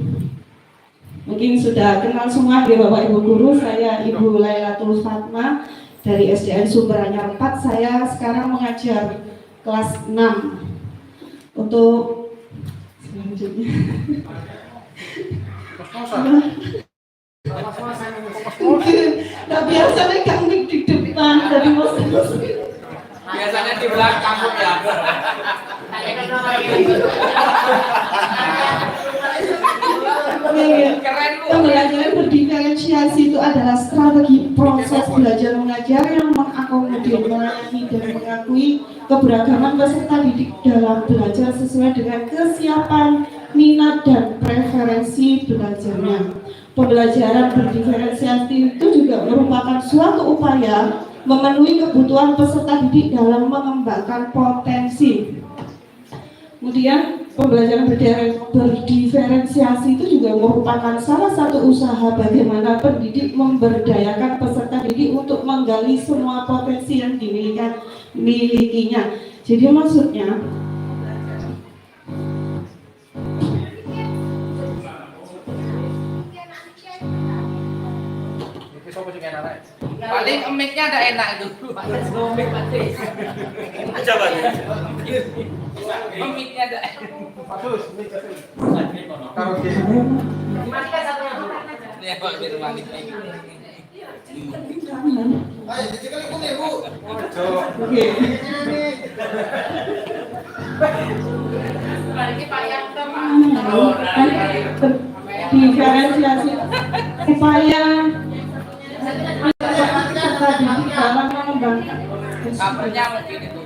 Mungkin sudah kenal semua ya Bapak Ibu Guru, saya Ibu Lailatul Fatma dari SDN Sumber Anyar 4. Saya sekarang mengajar kelas 6. Untuk selanjutnya nggak biasa megang mic di depan dari Biasanya di belakang ya. Keren lu. Pembelajaran berdiferensiasi itu adalah strategi proses belajar mengajar yang mengakomodir, melayani dan mengakui keberagaman peserta didik dalam belajar sesuai dengan kesiapan, minat dan preferensi belajarnya. Pembelajaran berdiferensiasi itu juga merupakan suatu upaya memenuhi kebutuhan peserta didik dalam mengembangkan potensi. Kemudian pembelajaran berdiferensiasi itu juga merupakan salah satu usaha bagaimana pendidik memberdayakan peserta didik untuk menggali semua potensi yang dimilikinya. Jadi maksudnya Paling mic-nya ada enak itu. Coba. Mic-nya ada. Ini Pak di rumah ini. diferensiasi upaya dalam mengembangkan Kabelnya mungkin itu.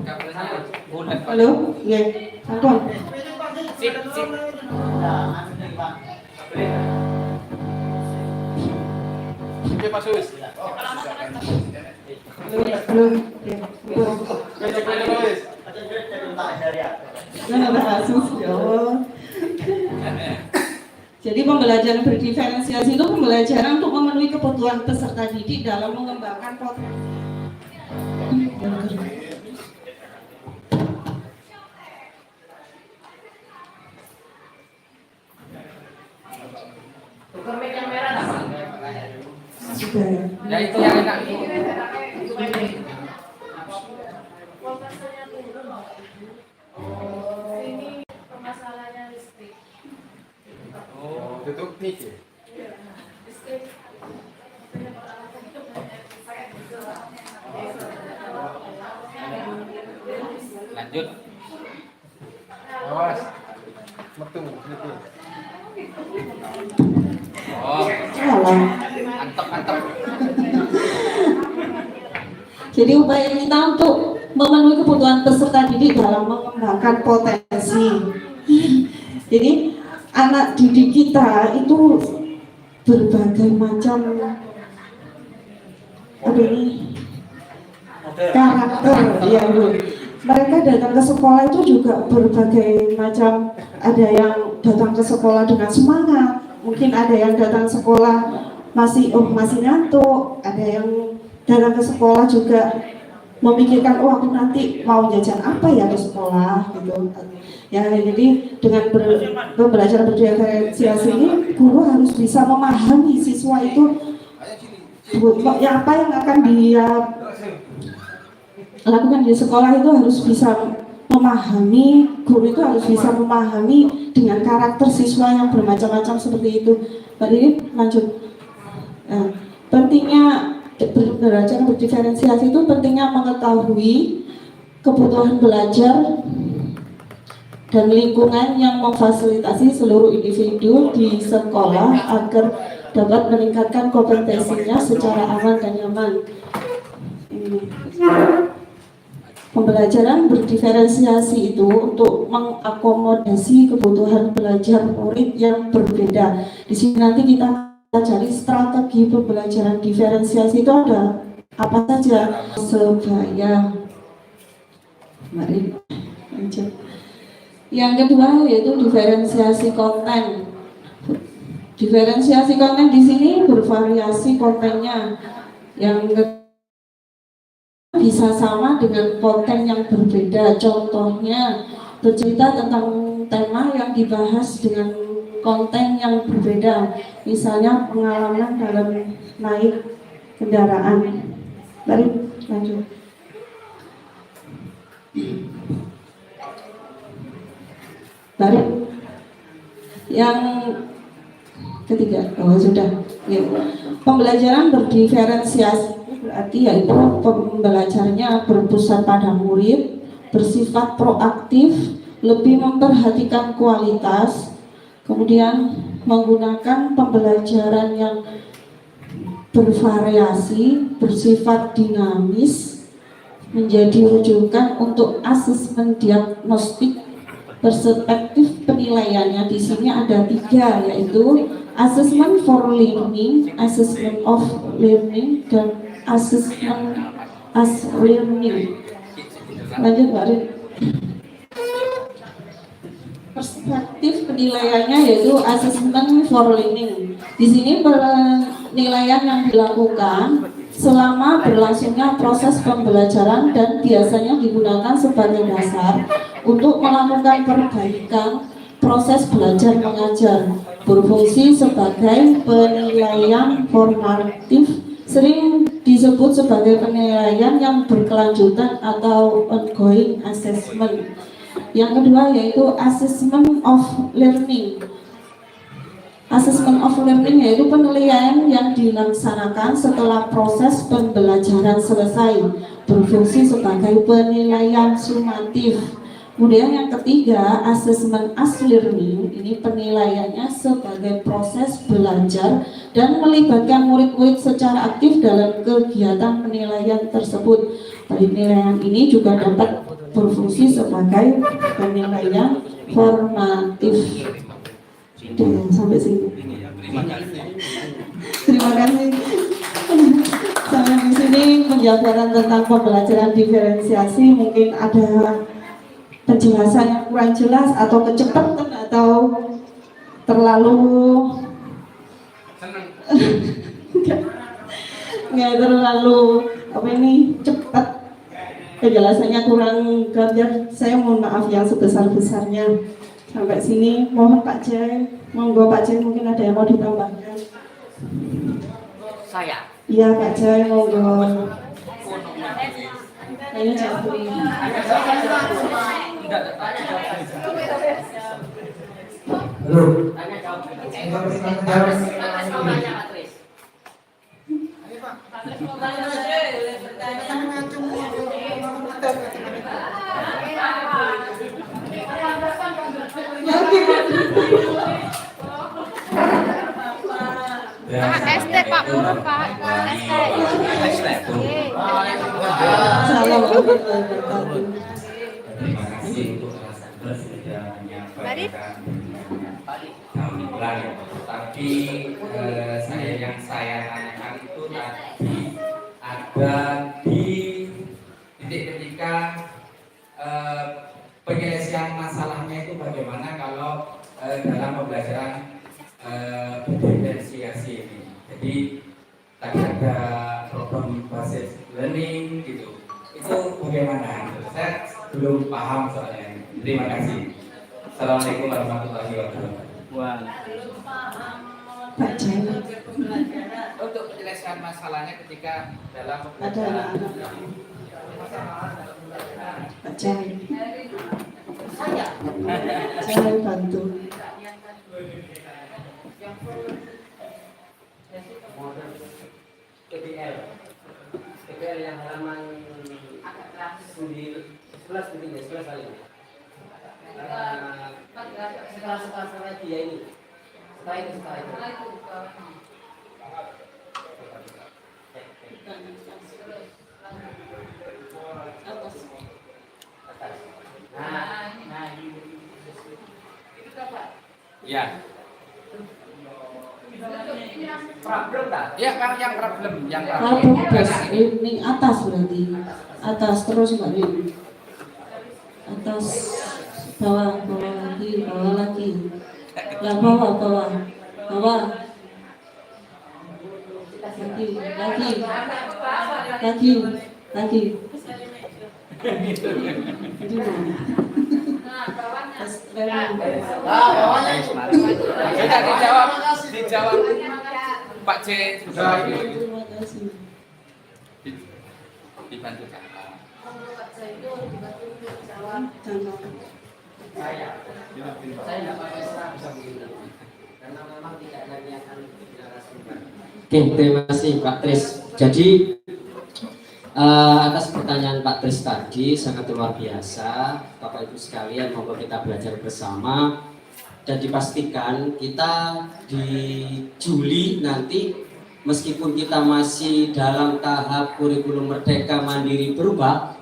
Kabelnya bulat. halo, ya, Anton. Sip, sip. Oke, Pak Sus. Belum, ya, belum kasus, ya Allah. Jadi pembelajaran berdiferensiasi itu pembelajaran untuk memenuhi kebutuhan peserta didik dalam mengembangkan potensi. Ya itu yang enak. Ini permasalahannya listrik. Oh, tutup mic ya? Listrik. Lanjut. Awas. Metu gitu. Oh, Salah. antep. Jadi upaya kita untuk memenuhi kebutuhan peserta didik dalam mengembangkan potensi. Jadi anak didik kita itu berbagai macam karakter ya Bu. Mereka datang ke sekolah itu juga berbagai macam, ada yang datang ke sekolah dengan semangat, mungkin ada yang datang sekolah masih ngantuk, ada yang datang ke sekolah juga memikirkan aku nanti mau jajan apa ya ke sekolah gitu ya. Jadi dengan pembelajaran berdiferensiasi ini guru harus bisa memahami siswa itu apa yang akan dia lakukan di sekolah, itu harus bisa memahami, guru itu harus bisa memahami dengan karakter siswa yang bermacam-macam seperti itu. Tadi lanjut. Nah, pentingnya belajar berdiferensiasi itu pentingnya mengetahui kebutuhan belajar dan lingkungan yang memfasilitasi seluruh individu di sekolah agar dapat meningkatkan kompetensinya secara aman dan nyaman. Pembelajaran berdiferensiasi itu untuk mengakomodasi kebutuhan belajar murid yang berbeda. Di sini nanti kita cari strategi pembelajaran diferensiasi itu ada apa saja sebaya. Mari lanjut. Yang kedua yaitu diferensiasi konten. Diferensiasi konten di sini bervariasi kontennya. Yang bisa sama dengan konten yang berbeda. Contohnya bercerita tentang tema yang dibahas dengan konten yang berbeda, misalnya pengalaman dalam naik kendaraan. Mari lanjut. Mari yang ketiga, sudah. Ya. Pembelajaran berdiferensiasi berarti yaitu pembelajarannya berpusat pada murid, bersifat proaktif, lebih memperhatikan kualitas, kemudian menggunakan pembelajaran yang bervariasi, bersifat dinamis, menjadi rujukan untuk asesmen diagnostik. Perspektif penilaiannya di sini ada 3, yaitu assessment for learning, assessment of learning, dan assessment as learning. Lanjut, Mbak Rin. Perspektif penilaiannya yaitu assessment for learning. Di sini penilaian yang dilakukan selama berlangsungnya proses pembelajaran dan biasanya digunakan sebagai dasar untuk melakukan perbaikan proses belajar mengajar, berfungsi sebagai penilaian formatif, sering disebut sebagai penilaian yang berkelanjutan atau ongoing assessment. Yang kedua yaitu assessment of learning. Assessment of learning yaitu penilaian yang dilaksanakan setelah proses pembelajaran selesai, berfungsi sebagai penilaian sumatif. Kemudian yang ketiga, assessment as learning, ini penilaiannya sebagai proses belajar dan melibatkan murid-murid secara aktif dalam kegiatan penilaian tersebut. Penilaian ini juga dapat berfungsi sebagai penilaian formatif. Sampai sini. Terima kasih. Sampai di sini penjabaran tentang pembelajaran diferensiasi. Mungkin ada penjelasan yang kurang jelas atau kecepatan atau terlalu nggak terlalu cepat, penjelasannya kurang gamblang. Saya mohon maaf yang sebesar-besarnya. Sampai sini mohon Pak Jai, monggo Pak Jai, mungkin ada yang mau ditambahkan. Saya. Iya Pak Jai, monggo. Ayo Jafri. ST Pak Guru Pak. ST. Terima kasih untuk narasumber sudah menyampaikan tampilan. Tapi yang saya tanyakan itu tadi ada di titik ketika penyelesaian masalahnya itu bagaimana kalau dalam pembelajaran diferensiasi ini. Jadi tadi ada problem basis learning gitu. Itu bagaimana? Saya belum paham soalnya. Terima kasih. Assalamualaikum warahmatullahi wabarakatuh. Untuk penyelesaian masalahnya ketika dalam Ada Pak Jai. Saya bantu. TPL yang halaman 11 kali. Setelah dia ini. Setelah itu. Ya. Problem tak? Ya, kan yang problem. Ini atas berarti. Atas terus Mbak Rin. Atas, bawah lagi. Lah bawah. Lagi. Nah, bawahnya Sudah dijawab Pak C. Sudah Terima kasih. dibantu Kak. Pak Zaido dibantu untuk jawab. Saya nggak pakai serah bisa begitu karena memang tidak ada niatan untuk narasumber. Oke, terima kasih Pak Tris. Jadi atas pertanyaan Pak Tris tadi sangat luar biasa, Bapak Ibu sekalian, monggo kita belajar bersama dan dipastikan kita di Juli nanti meskipun kita masih dalam tahap kurikulum Merdeka Mandiri berubah,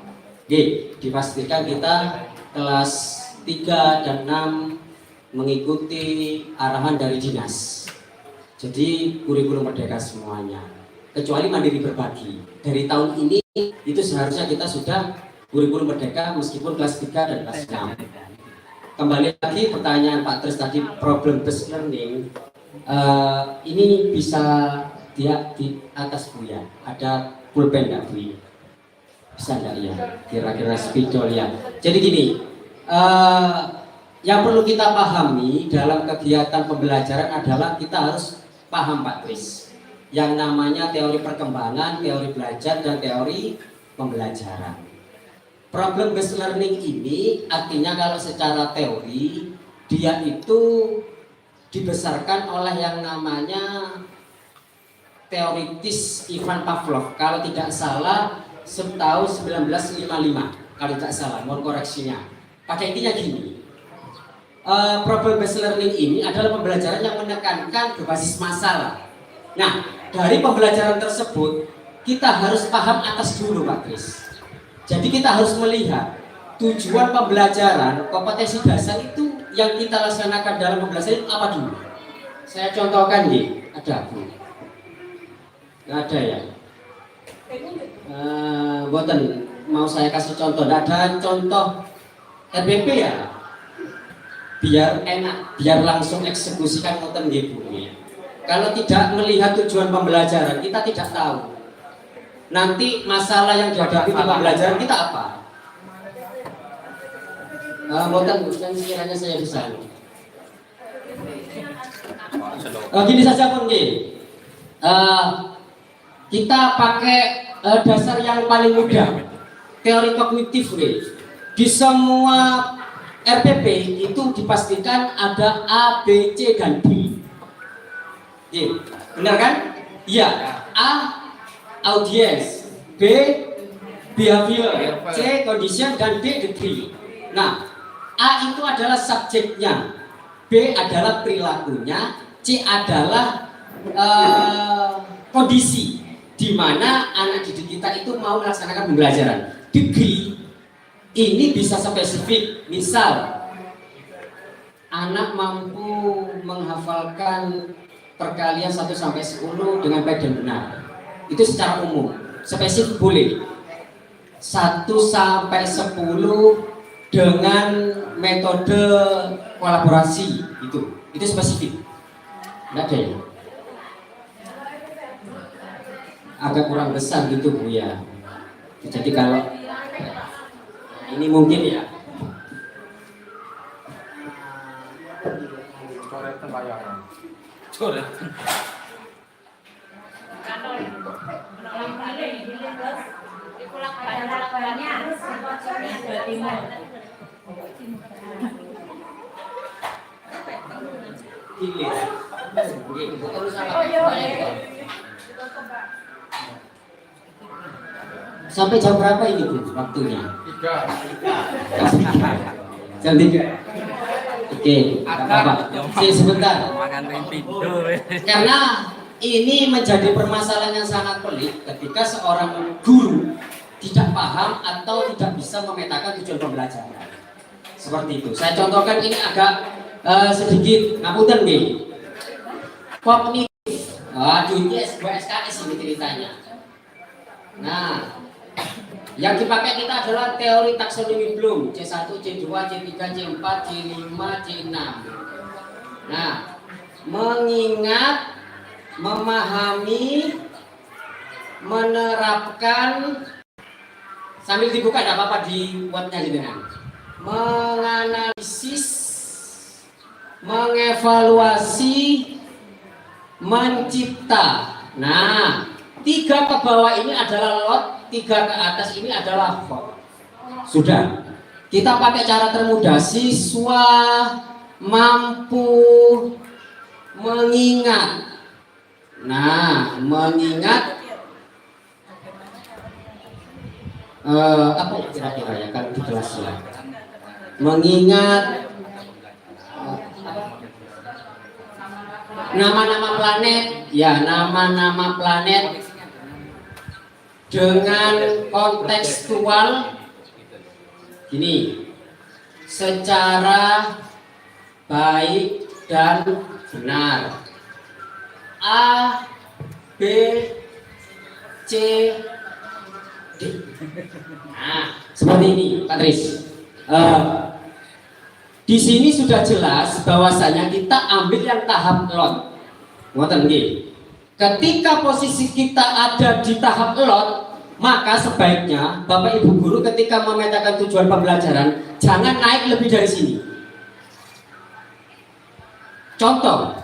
dipastikan kita kelas 3 dan 6 mengikuti arahan dari dinas. Jadi kurikulum Merdeka semuanya, kecuali Mandiri Berbagi. Dari tahun ini itu seharusnya kita sudah kurikulum Merdeka meskipun kelas 3 dan kelas 6. Kembali lagi pertanyaan Pak Tris tadi, problem based learning, ini bisa dia di atas Bu ya, ada pulpen nggak Bu? Bisa nggak ya? Kira-kira spidol ya. Jadi gini, yang perlu kita pahami dalam kegiatan pembelajaran adalah kita harus paham Pak Tris yang namanya teori perkembangan, teori belajar, dan teori pembelajaran. Problem based learning ini artinya kalau secara teori dia itu dibesarkan oleh yang namanya teoritis Ivan Pavlov, kalau tidak salah tahun 1955, kalau tidak salah, mohon koreksinya. Pada intinya gini, problem based learning ini adalah pembelajaran yang menekankan berbasis masalah. Nah, dari pembelajaran tersebut kita harus paham atas dulu Pak Kris. Jadi kita harus melihat tujuan pembelajaran, kompetensi dasar itu yang kita laksanakan dalam pembelajaran itu apa dulu. Saya contohkan nih, ada Bu? Nggak ada ya? Boten, mau saya kasih contoh, nggak ada contoh RBP ya? Biar enak, biar langsung eksekusikan ngoten nggih Bu. Kalau tidak melihat tujuan pembelajaran, kita tidak tahu nanti masalah yang dihadapi di pembelajaran kita apa. Boten, yang sekiranya saya bisa. Gini saja pun nih, kita pakai dasar yang paling mudah, teori kognitif nih. Di semua RPP itu dipastikan ada A, B, C, dan D. Benar kan? Iya. A, audience, B, behavior, C, condition, dan D, degree. Nah, A itu adalah subjeknya, B adalah perilakunya, C adalah kondisi di mana anak didik kita itu mau melaksanakan pembelajaran. Degree ini bisa spesifik, misal anak mampu menghafalkan perkalian 1 sampai 10 dengan baik dan benar. Itu secara umum. Spesifik boleh 1 sampai 10 dengan metode kolaborasi, itu spesifik. Enggak ada ya? Agak kurang besar gitu Bu ya. Jadi kalau ini mungkin ya. Sampai jam berapa ini Bu waktunya? 3. Jam 3. Oke, apa-apa. Sebentar. Karena ini menjadi permasalahan yang sangat pelik ketika seorang guru tidak paham atau tidak bisa memetakan tujuan pembelajaran. Seperti itu. Saya contohkan ini agak sedikit ngapunten nih. Kognitif. Aduh, ini S2 SKS ini ceritanya. Nah, yang dipakai kita adalah teori taksonomi Bloom, C1, C2, C3, C4, C5, C6. Nah, mengingat, memahami, menerapkan, sambil dibuka tidak apa-apa di webnya dengan menganalisis, mengevaluasi, mencipta. Nah, 3 ke bawah ini adalah lot, 3 ke atas ini adalah hot. Sudah. Kita pakai cara termudah. Siswa mampu mengingat. Nah, mengingat apa ya kira-kira ya kan di kelas ya. Mengingat nama-nama planet, ya nama-nama planet dengan kontekstual gini, secara baik dan benar. A, B, C, D. Nah, seperti ini, Pak Tris. Di sini sudah jelas bahwasanya kita ambil yang tahap lot. Ngoten nggih. Ketika posisi kita ada di tahap lot, maka sebaiknya Bapak Ibu guru ketika memetakan tujuan pembelajaran jangan naik lebih dari sini. Contoh,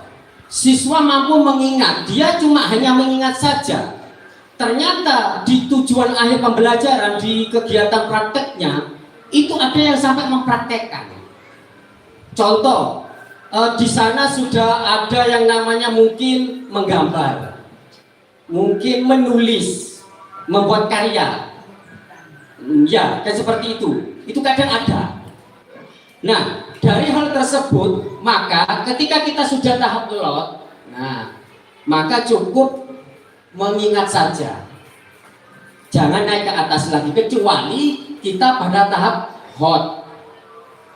siswa mampu mengingat, dia cuma hanya mengingat saja. Ternyata di tujuan akhir pembelajaran, di kegiatan prakteknya, itu ada yang sampai mempraktekkan. Contoh, di sana sudah ada yang namanya mungkin menggambar, mungkin menulis, membuat karya. Ya, kayak seperti itu kadang ada. Nah, dari hal tersebut, maka ketika kita sudah tahap lot, nah, maka cukup mengingat saja. Jangan naik ke atas lagi, kecuali kita pada tahap hot.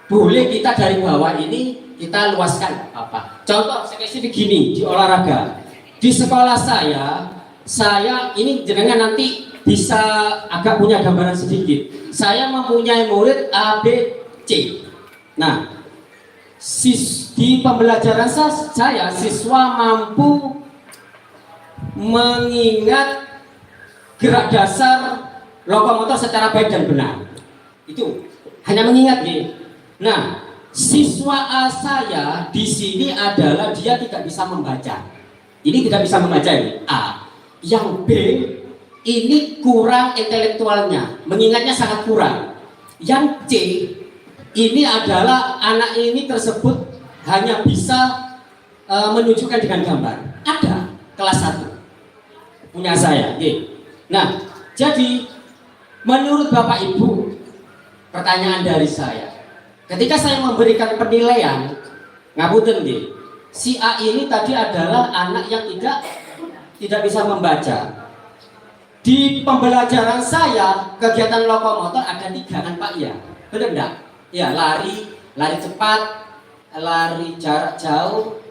Boleh kita dari bawah ini kita luaskan apa? Contoh spesifik gini di olahraga. Di sekolah saya ini jenengan nanti bisa agak punya gambaran sedikit. Saya mempunyai murid A, B, C. Nah, di pembelajaran saya siswa mampu mengingat gerak dasar lokomotor secara baik dan benar. Itu hanya mengingat nih. Nah, siswa A saya di sini adalah dia tidak bisa membaca. Ini tidak bisa membaca ini A. Yang B ini kurang intelektualnya, mengingatnya sangat kurang. Yang C ini adalah anak ini tersebut hanya bisa menunjukkan dengan gambar. Ada kelas 1 punya saya. Nah, jadi menurut Bapak Ibu, pertanyaan dari saya, ketika saya memberikan penilaian, ngapunten nggih, si A ini tadi adalah anak yang tidak bisa membaca. Di pembelajaran saya, kegiatan lokomotor ada 3 kan Pak ya, benar enggak? Ya, lari cepat, lari jarak jauh,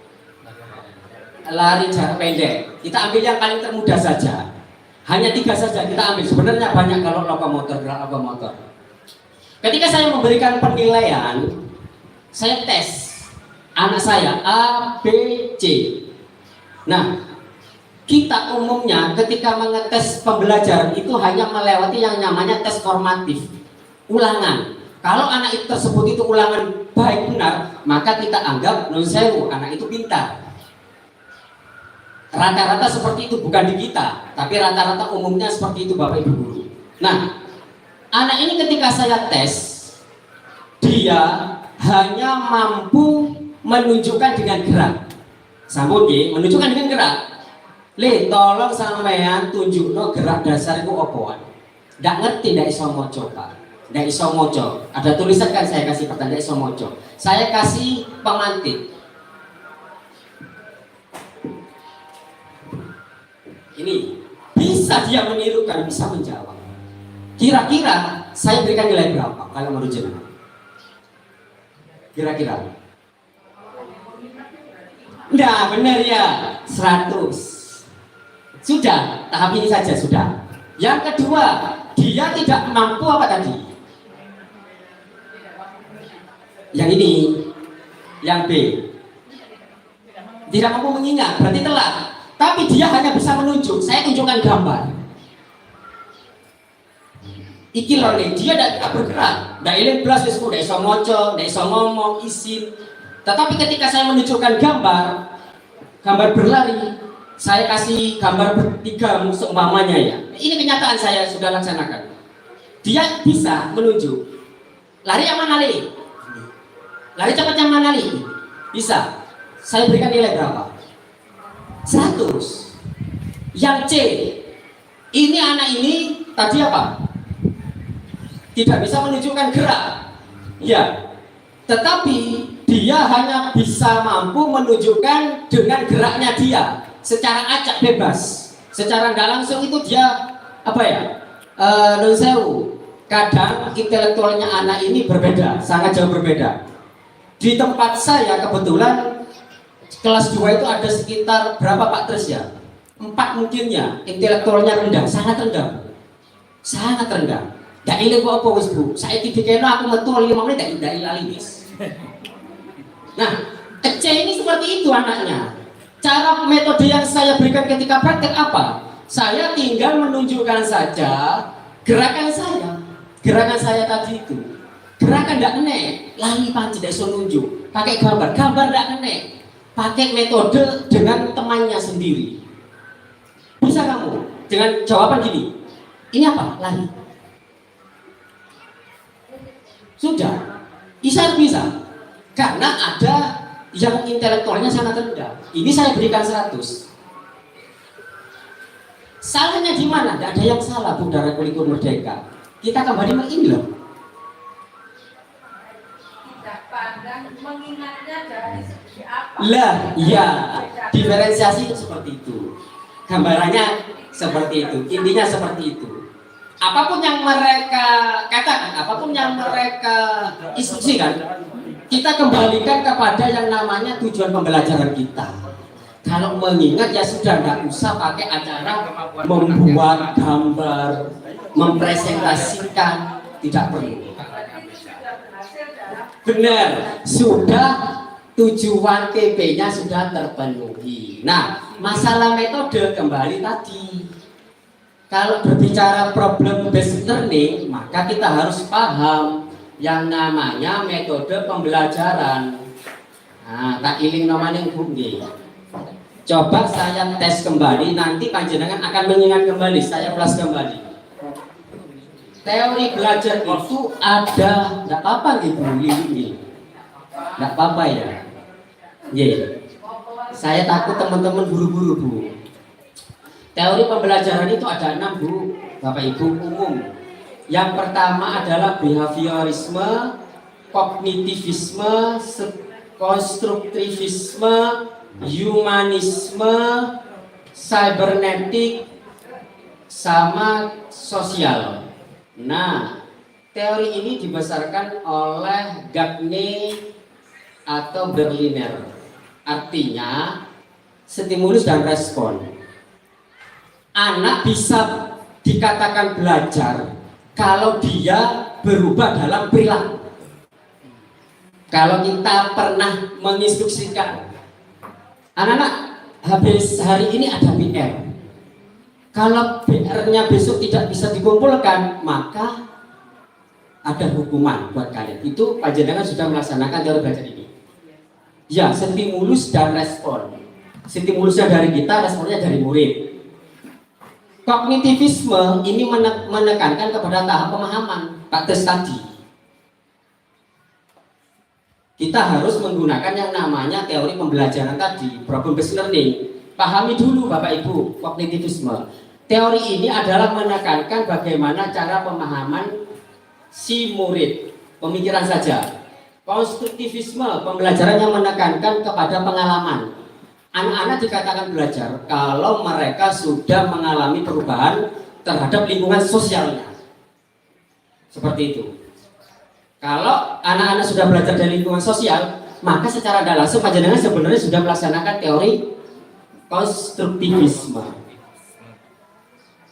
lari jarak pendek. Kita ambil yang paling termudah saja. Hanya 3 saja kita ambil. Sebenarnya banyak kalau lokomotor, gerak lokomotor. Ketika saya memberikan penilaian, saya tes anak saya A, B, C. Nah, kita umumnya ketika mengetes pembelajaran itu hanya melewati yang namanya tes formatif, ulangan. Kalau anak itu tersebut itu ulangan baik benar, maka kita anggap nun sewu, anak itu pintar. Rata-rata seperti itu, bukan di kita, tapi rata-rata umumnya seperti itu Bapak Ibu guru. Nah, anak ini ketika saya tes, dia hanya mampu menunjukkan dengan gerak. Sambut nggih, menunjukkan dengan gerak. Le, tolong sampean tunjukno gerak dasar itu opoan. Ndak ngerti, ndak iso maca, Pak. Ndak iso maca. Ada tulisan kan saya kasih pertanyaan, ndak iso maca. Saya kasih pemantik. Ini bisa dia menirukan, bisa menjawab. Kira-kira saya berikan nilai berapa kalau menurut jenengan? Kira-kira? Nah, benar ya, 100. Sudah, tahap ini saja sudah. Yang kedua, dia tidak mampu apa tadi? Yang ini, yang B. Tidak mampu mengingat, berarti telat. Tapi dia hanya bisa menunjuk. Saya tunjukkan gambar. Iki lho dia tidak bergerak, tidak eling blas wis tidak iso maca, tidak iso ngomong, isin. Tetapi ketika saya menunjukkan gambar berlari, saya kasih gambar bertiga seumpamanya ya. Ini kenyataan saya sudah laksanakan. Dia bisa menunjuk. Lari yang mana li? Lari cepat yang mana li? Bisa. Saya berikan nilai berapa? 100. Yang C, ini anak ini tadi apa? Tidak bisa menunjukkan gerak, ya. Tetapi dia hanya bisa mampu menunjukkan dengan geraknya dia, secara acak bebas, secara nggak langsung itu dia apa ya? Nun sewu. Kadang intelektualnya anak ini berbeda, sangat jauh berbeda. Di tempat saya kebetulan kelas 2 itu ada sekitar berapa Pak Tris ya? 4 mungkinnya, intelektualnya rendah, sangat rendah, sangat rendah. Dak ile kok apa wis Bu? Saiki dikene aku metu 5 menit dak ilali wis. Nah, C ini seperti itu anaknya. Cara metode yang saya berikan ketika praktek apa? Saya tinggal menunjukkan saja gerakan saya tadi itu. Gerakan ndak kene, lali panci dak iso nunjuk. Pakai gambar ndak kene. Pakai metode dengan temannya sendiri. Bisa kamu dengan jawaban gini. Ini apa? Lari. Sudah, bisa. Karena ada yang intelektualnya sangat rendah. Ini saya berikan 100. Salahnya di mana? Tidak ada yang salah, Saudara Kulikur Merdeka. Kita kembali ini loh. Tidak pandang mengingatnya dari segi apa? Lah, iya, diferensiasi itu seperti itu. Gambarannya seperti itu, intinya seperti itu. Apapun yang mereka katakan, apapun yang mereka instruksikan, kita kembalikan kepada yang namanya tujuan pembelajaran kita. Kalau mengingat ya sudah, nggak usah pakai acara membuat gambar, mempresentasikan, tidak perlu. Benar, sudah tujuan TP-nya sudah terpenuhi. Nah, masalah metode kembali tadi. Kalau berbicara problem based learning, maka kita harus paham yang namanya metode pembelajaran. Nah, tak iling namanya nggih. Coba saya tes kembali, nanti panjenengan akan mengingat kembali, saya ulas kembali. Teori belajar itu ada, enggak apa-apa gitu, ini. Enggak apa-apa ya. Nggih. Saya takut teman-teman buru-buru, Bu. Teori pembelajaran itu ada 6 Bu, Bapak Ibu umum. Yang pertama adalah behaviorisme, kognitivisme, konstruktivisme, humanisme, cybernetik, sama sosial. Nah, teori ini dibesarkan oleh Gagne atau Berliner. Artinya stimulus dan respon. Anak bisa dikatakan belajar kalau dia berubah dalam perilaku. Kalau kita pernah menginstruksikan anak-anak habis hari ini ada PR, kalau PR-nya besok tidak bisa dikumpulkan, maka ada hukuman buat kalian. Itu panjenengan sudah melaksanakan teori belajar ini. Ya, stimulus dan respon. Stimulusnya dari kita, responnya dari murid. Kognitivisme ini menekankan kepada tahap pemahaman, Pak Tes tadi. Kita harus menggunakan yang namanya teori pembelajaran tadi, problem based learning. Pahami dulu Bapak Ibu, kognitivisme. Teori ini adalah menekankan bagaimana cara pemahaman si murid, pemikiran saja. Konstruktivisme, pembelajaran yang menekankan kepada pengalaman. Anak-anak dikatakan belajar kalau mereka sudah mengalami perubahan terhadap lingkungan sosialnya. Seperti itu. Kalau anak-anak sudah belajar dari lingkungan sosial, maka secara tidak langsung panjenengan sebenarnya sudah melaksanakan teori konstruktivisme.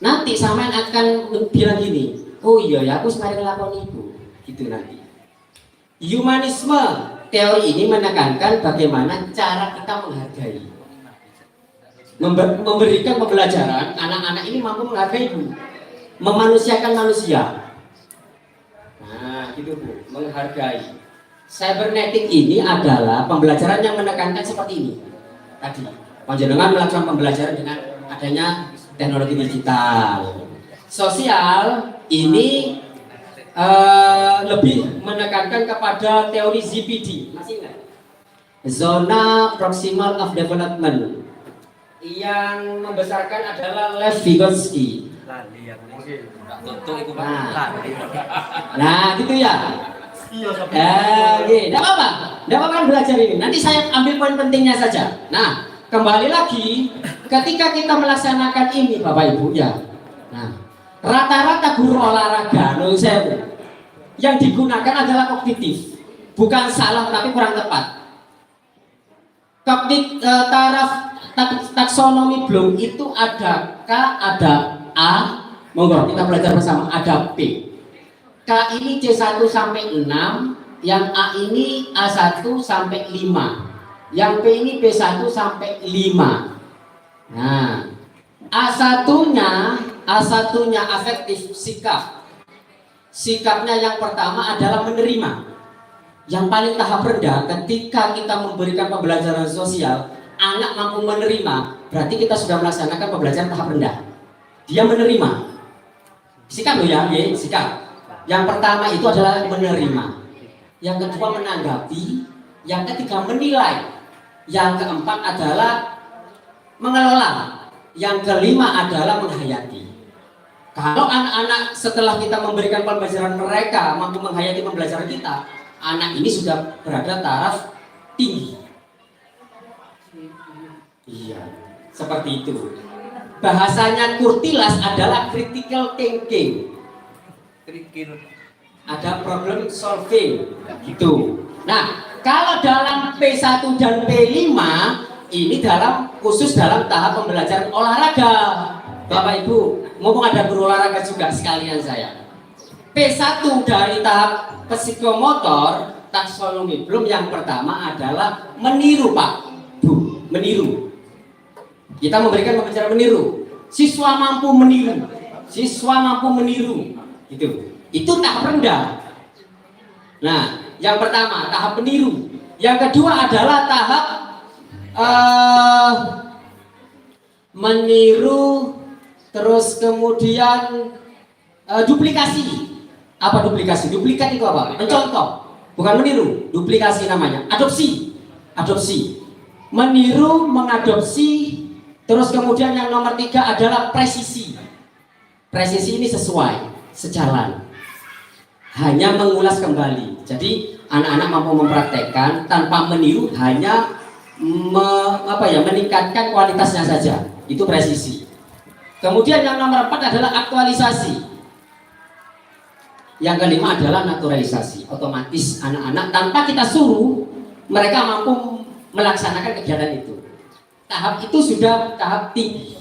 Nanti sampean akan bilang gini, oh iya ya aku semarin ngelakoni itu, gitu nanti. Humanisme, teori ini menekankan bagaimana cara kita menghargai. Memberikan pembelajaran, anak-anak ini mampu menghargai, memanusiakan manusia. Nah, gitu Bu, menghargai. Cybernetic ini adalah pembelajaran yang menekankan seperti ini. Tadi, panjenengan melakukan pembelajaran dengan adanya teknologi digital. Sosial ini lebih menekankan kepada teori ZPD, masih ingat? Zona Proximal of Development. Yang membesarkan adalah Lev Vygotsky. Nah, gitu ya. Tidak apa-apa belajar ini. Nanti saya ambil poin pentingnya saja. Nah, kembali lagi, ketika kita melaksanakan ini, Bapak Ibu ya. Nah, rata-rata guru olahraga, yang digunakan adalah kognitif, bukan salah tapi kurang tepat. Kognitif taraf taksonomi Bloom itu ada K, ada A. Monggo kita belajar bersama. Ada P. K ini C1 sampai 6, yang A ini A1 sampai 5, yang P ini B1 sampai 5. Nah, A1-nya afektif, sikap. Sikapnya yang pertama adalah menerima. Yang paling tahap rendah ketika kita memberikan pembelajaran sosial, anak mampu menerima, berarti kita sudah melaksanakan pembelajaran tahap rendah. Dia menerima. Sikap loh ya, sikap. Yang pertama itu adalah menerima, yang kedua menanggapi, yang ketiga menilai, yang keempat adalah mengelola, yang kelima adalah menghayati. Kalau anak-anak setelah kita memberikan pembelajaran mereka mampu menghayati pembelajaran kita, anak ini sudah berada taraf tinggi. Iya, seperti itu. Bahasanya Kurtilas adalah critical thinking. Ada problem solving gitu. Nah, kalau dalam P1 dan P5 ini khusus dalam tahap pembelajaran olahraga. Bapak Ibu, mumpung ada guru olahraga juga sekalian saya. P1 dari tahap psikomotor taksonomi Bloom yang pertama adalah meniru, Pak Bu, meniru. Kita memberikan pembelajaran meniru. Siswa mampu meniru. Gitu. Itu tahap rendah. Nah, yang pertama tahap meniru. Yang kedua adalah tahap meniru, terus kemudian duplikasi. Apa duplikasi? Duplikat itu apa? Mencontoh, bukan meniru. Duplikasi namanya. Adopsi. Meniru, mengadopsi. Terus kemudian yang nomor 3 adalah presisi. Presisi ini sesuai, sejalan, hanya mengulas kembali. Jadi anak-anak mampu mempraktekkan tanpa meniru, hanya meningkatkan kualitasnya saja. Itu presisi. Kemudian yang nomor 4 adalah aktualisasi. Yang kelima adalah naturalisasi. Otomatis anak-anak tanpa kita suruh, mereka mampu melaksanakan kegiatan itu. Tahap itu sudah tahap tinggi.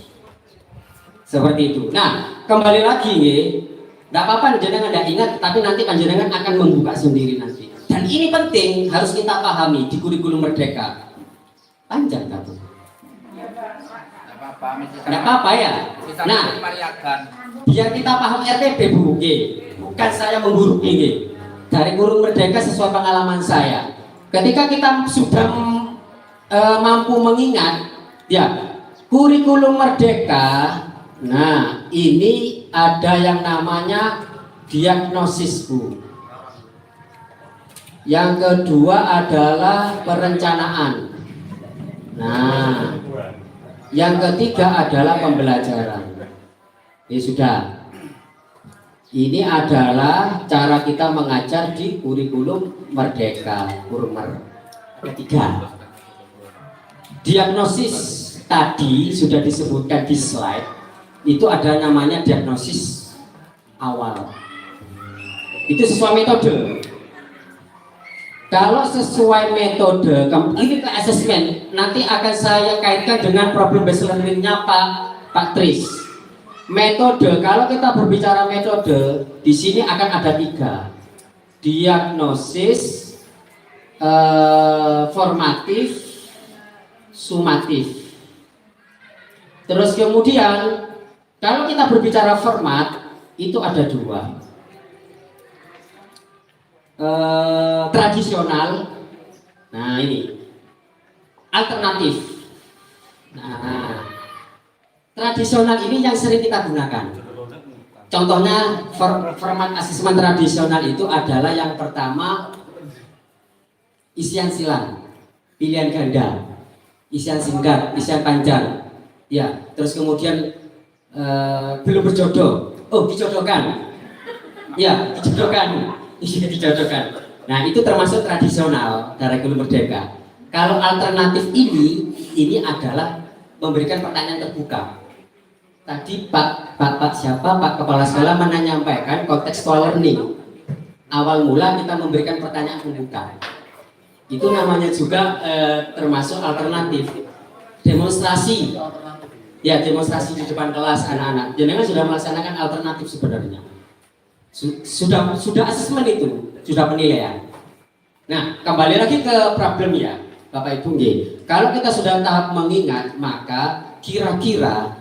Seperti itu. Nah, kembali lagi tidak apa-apa panjenengan tidak ingat, tapi nanti panjenengan akan membuka sendiri nanti. Dan ini penting, harus kita pahami di kurikulum Merdeka. Panjang tak Bu? Tidak apa-apa ya. Nah, biar kita paham RTP Bu, bukan saya menggurui dari kurikulum Merdeka sesuai pengalaman saya. Ketika kita sudah mampu mengingat, ya, kurikulum Merdeka. Nah, ini ada yang namanya diagnosis Bu. Yang kedua adalah perencanaan. Nah, yang ketiga adalah pembelajaran. Ini sudah. Ini adalah cara kita mengajar di kurikulum Merdeka, Kurmer. Ketiga. Diagnosis tadi sudah disebutkan di slide. Itu ada namanya diagnosis awal. Itu sesuai metode. Kalau sesuai metode, ini ke asesmen, nanti akan saya kaitkan dengan problem based learning-nya Pak Tris. Metode, kalau kita berbicara metode, di sini akan ada 3. Diagnosis, formatif, sumatif. Terus kemudian kalau kita berbicara format, itu ada 2. tradisional. Nah ini alternatif. Nah, tradisional ini yang sering kita gunakan. Contohnya format asesmen tradisional itu adalah yang pertama isian silang, pilihan ganda, isian singkat, isian panjang. Ya, terus kemudian belum berjodoh. Oh, dijodohkan. Ya, dijodohkan. Iya, dijodohkan. Nah, itu termasuk tradisional kurikulum merdeka. Kalau alternatif ini adalah memberikan pertanyaan terbuka. Tadi Pak Kepala Sekolah menyampaikan contextual learning. Awal mula kita memberikan pertanyaan terbuka. Itu namanya juga termasuk alternatif. Demonstrasi. Ya, demonstrasi di depan kelas anak-anak. Jenengan sudah melaksanakan alternatif sebenarnya. Sudah asesmen itu, sudah penilaian. Nah, kembali lagi ke problem ya, Bapak Ibu. Kalau kita sudah tahap mengingat, maka kira-kira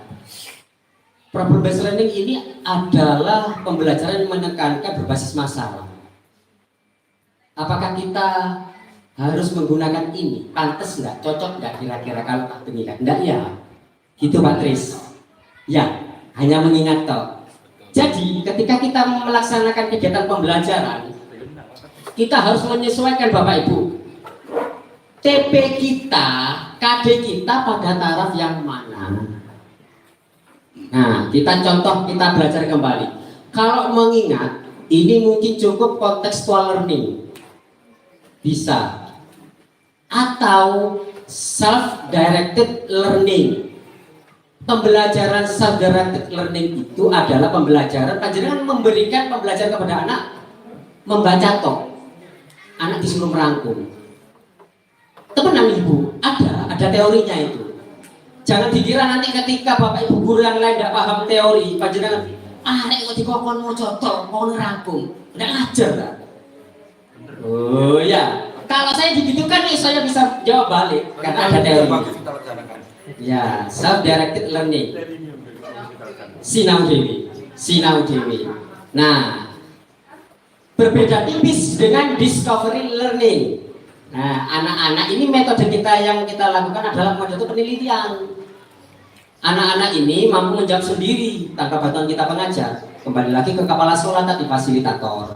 problem based learning ini adalah pembelajaran yang menekankan berbasis masalah. Apakah kita harus menggunakan ini? Pantas nggak? Cocok nggak kira-kira kalau tak penilaian? Enggak ya? Gitu Pak Tris. Ya, hanya mengingat toh. Jadi ketika kita melaksanakan kegiatan pembelajaran, kita harus menyesuaikan Bapak Ibu. TP kita, KD kita pada taraf yang mana? Nah, kita belajar kembali. Kalau mengingat, ini mungkin cukup contextual learning. Bisa. Atau self-directed learning. Pembelajaran self-directed learning itu adalah pembelajaran, panjenengan memberikan pembelajaran kepada anak membaca tok. Anak disuruh merangkum. Teman Ibu, ada teorinya itu. Jangan dikira nanti ketika Bapak Ibu guru yang lain tidak paham teori, panjenengan nek kok dikokon mau contoh, mau ngerangkum, tidak ngajar kan? Oh ya, kalau saya digitukan saya bisa jawab balik karena ada teori. Ya, self-directed learning. Sinau Dewi. Nah, berbeda tipis dengan discovery learning. Nah, anak-anak ini metode yang kita lakukan adalah metode penelitian. Anak-anak ini mampu menjawab sendiri tanpa bantuan kita pengajar. Kembali lagi ke kepala sekolah tadi, fasilitator.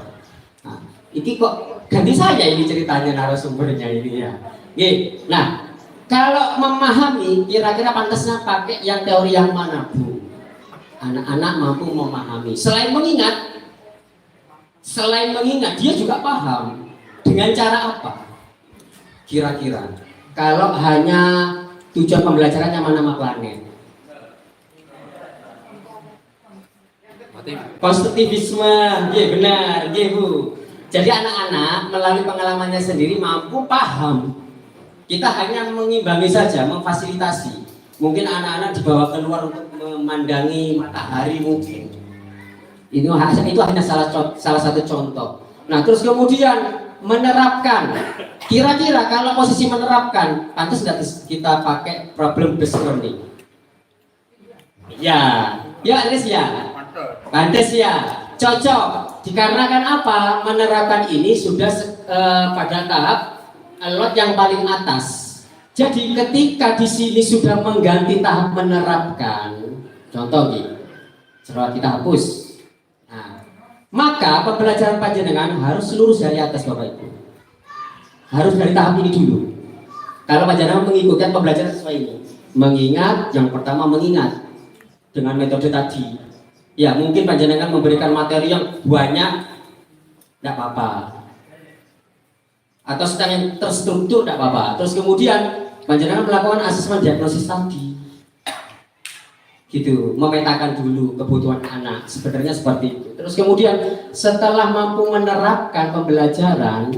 Nah, ini kok ganti saya ini ceritanya narasumbernya ini ya. Nah, kalau memahami kira-kira pantasnya pakai yang teori yang mana Bu? Anak-anak mampu memahami. Selain mengingat dia juga paham. Dengan cara apa? Kira-kira kalau hanya tujuan pembelajarannya nama planet, konstruktivisme, benar, Bu. Jadi anak-anak melalui pengalamannya sendiri mampu paham. Kita hanya mengimbangi saja, memfasilitasi. Mungkin anak-anak dibawa keluar untuk memandangi matahari mungkin. Itu hanya salah satu contoh. Nah, terus kemudian menerapkan. Kira-kira kalau posisi menerapkan, pantas nggak kita pakai problem based learning? Ya, Aris ya. Pantas ya, cocok. Dikarenakan apa? Menerapkan ini sudah pada tahap lot yang paling atas. Jadi ketika di sini sudah mengganti tahap menerapkan, contoh nih, coba kita hapus. Nah, maka pembelajaran panjenengan harus lurus dari atas Bapak Ibu. Harus dari tahap ini dulu. Kalau panjenengan mengikutkan pembelajaran sesuai ini, mengingat, yang pertama mengingat dengan metode tadi. Ya mungkin panjenengan memberikan materi yang banyak, tidak apa-apa. Atau sedang yang terstruktur, tidak apa-apa. Terus kemudian panjenengan melakukan asesmen diagnosis tadi, gitu, memetakan dulu kebutuhan anak. Sebenarnya seperti itu. Terus kemudian setelah mampu menerapkan pembelajaran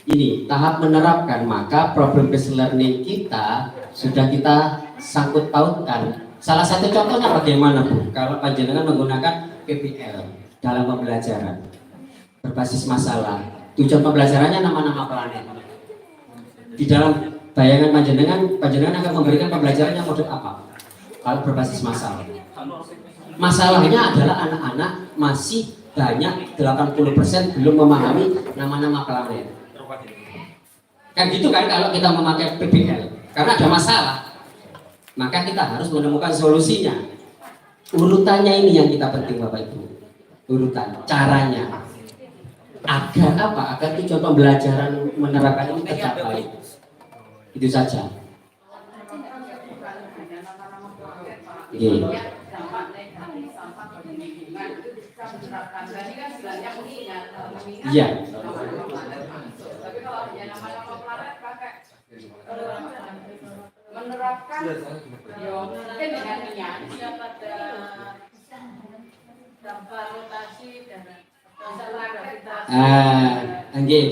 ini, tahap menerapkan, maka problem based learning kita sudah kita sangkut pautkan. Salah satu contohnya bagaimana Bu? Kalau panjenengan menggunakan PPL dalam pembelajaran berbasis masalah, tujuan pembelajarannya nama-nama planet. Di dalam bayangan panjenengan akan memberikan pembelajaran yang model apa? Kalau berbasis masalah. Masalahnya adalah anak-anak masih banyak 80% belum memahami nama-nama planet. Kan gitu kan kalau kita memakai PBL, karena ada masalah, maka kita harus menemukan solusinya. Urutannya ini yang kita penting Bapak Ibu. Urutan, caranya. Agar apa? Agar tujuan pembelajaran menerapkan ini tercapai. Itu saja. Iya. Menerapkan mungkin dengan menyanyi dampak rotasi dan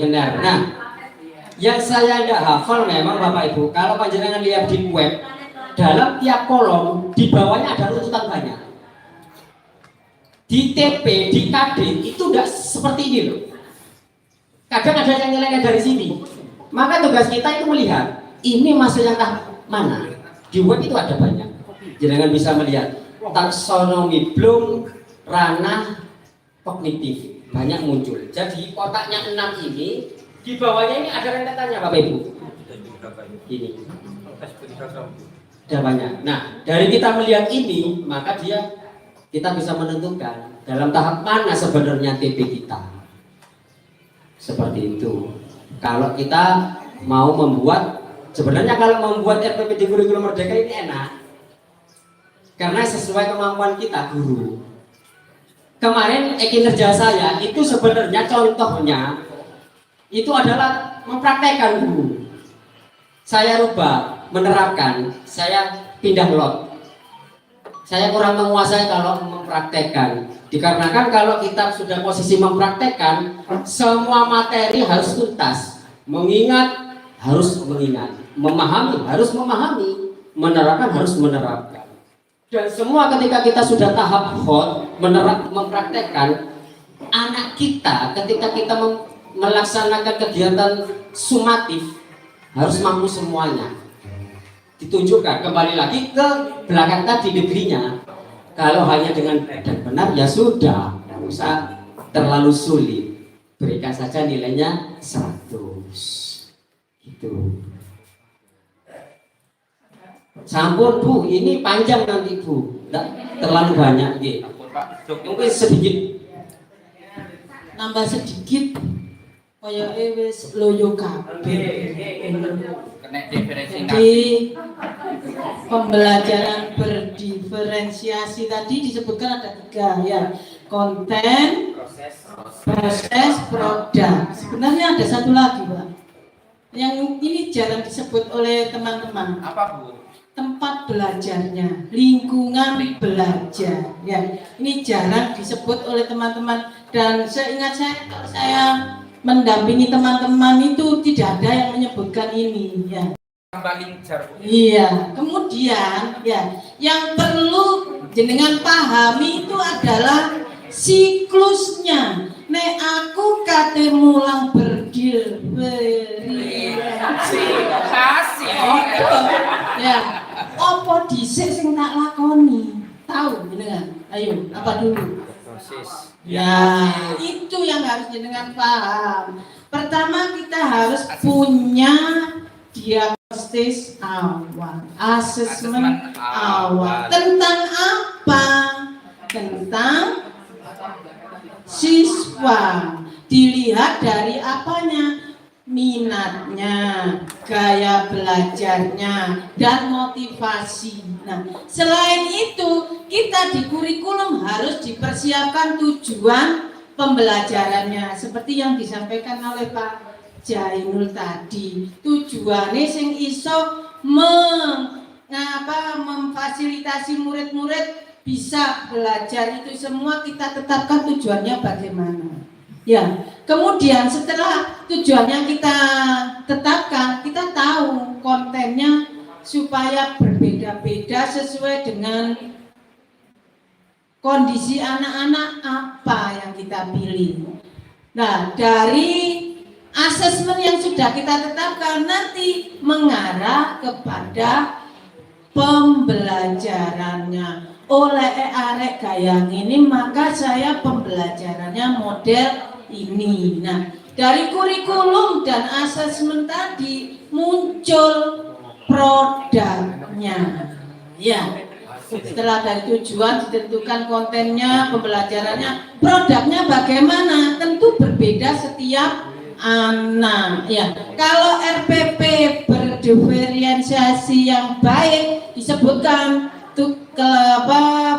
benar. Nah, yang saya tidak hafal memang Bapak Ibu, kalau panjenengan lihat di web, dalam tiap kolom di bawahnya ada urutan banyak. Di TP, di KD itu tidak seperti ini loh. Kadang ada yang nilainya dari sini. Maka tugas kita itu melihat ini masuk yang mana. Di web itu ada banyak. Jangan bisa melihat taksonomi Bloom, ranah kognitif banyak muncul. Jadi kotaknya 6 ini, di bawahnya ini ada rentetannya Bapak Ibu. Ini. Ada banyak. Nah, dari kita melihat ini, maka kita bisa menentukan dalam tahap mana sebenarnya TP kita. Seperti itu. Kalau kita mau membuat, sebenarnya kalau membuat RPP di kurikulum Merdeka ini enak. Karena sesuai kemampuan kita guru. Kemarin kinerja saya itu sebenarnya contohnya itu adalah mempraktekkan guru. Saya rubah, menerapkan, saya pindah lot. Saya kurang menguasai kalau mempraktekkan. Dikarenakan kalau kita sudah posisi mempraktekkan, semua materi harus tuntas. Mengingat harus mengingat, memahami harus memahami, menerapkan harus menerapkan. Dan semua ketika kita sudah tahap hot mempraktekkan, anak kita ketika kita melaksanakan kegiatan sumatif harus mampu semuanya. Ditunjukkan kembali lagi ke belakang tadi negerinya. Kalau hanya dengan dan benar ya sudah, tidak usah terlalu sulit. Berikan saja nilainya 100. Gitu. Sampun Bu, ini panjang nanti Bu, tidak terlalu banyak gitu. Mungkin sedikit, nambah sedikit, kaya wis loyo kabeh. Jadi pembelajaran berdiferensiasi tadi disebutkan ada 3 ya, konten, proses, produk. Sebenarnya ada satu lagi Pak, yang ini jarang disebut oleh teman-teman. Apa Bu? Tempat belajarnya, lingkungan belajar ya, ini jarang disebut oleh teman-teman. Dan seingat saya kalau saya mendampingi teman-teman itu tidak ada yang menyebutkan ini ya. Iya, kemudian ya yang perlu jenengan pahami itu adalah siklusnya. Nek aku kate mulang berdiferensiasi. Ya, apa dhisik sing tak lakoni? Tahu jenengan? Ayo, apa dulu? Proses. Ya, itu yang harus jenengan paham. Pertama kita harus punya diagnostis awal, asesmen awal. Tentang apa? Tentang siswa. Dilihat dari apanya? Minatnya, gaya belajarnya, dan motivasi. Nah, selain itu, kita di kurikulum harus dipersiapkan tujuan pembelajarannya. Seperti yang disampaikan oleh Pak Jainul tadi. Tujuannya sing iso memfasilitasi murid-murid bisa belajar itu semua kita tetapkan tujuannya bagaimana. Ya, kemudian setelah tujuannya kita tetapkan, kita tahu kontennya supaya berbeda-beda sesuai dengan kondisi anak-anak apa yang kita pilih. Nah, dari asesmen yang sudah kita tetapkan nanti mengarah kepada pembelajarannya. oleh arek gaya ini, maka saya pembelajarannya model ini. Nah, dari kurikulum dan asesmen tadi muncul produknya. Ya, setelah dari tujuan ditentukan kontennya, pembelajarannya, produknya bagaimana? Tentu berbeda setiap anak. Ya, kalau RPP berdiferensiasi yang baik disebutkan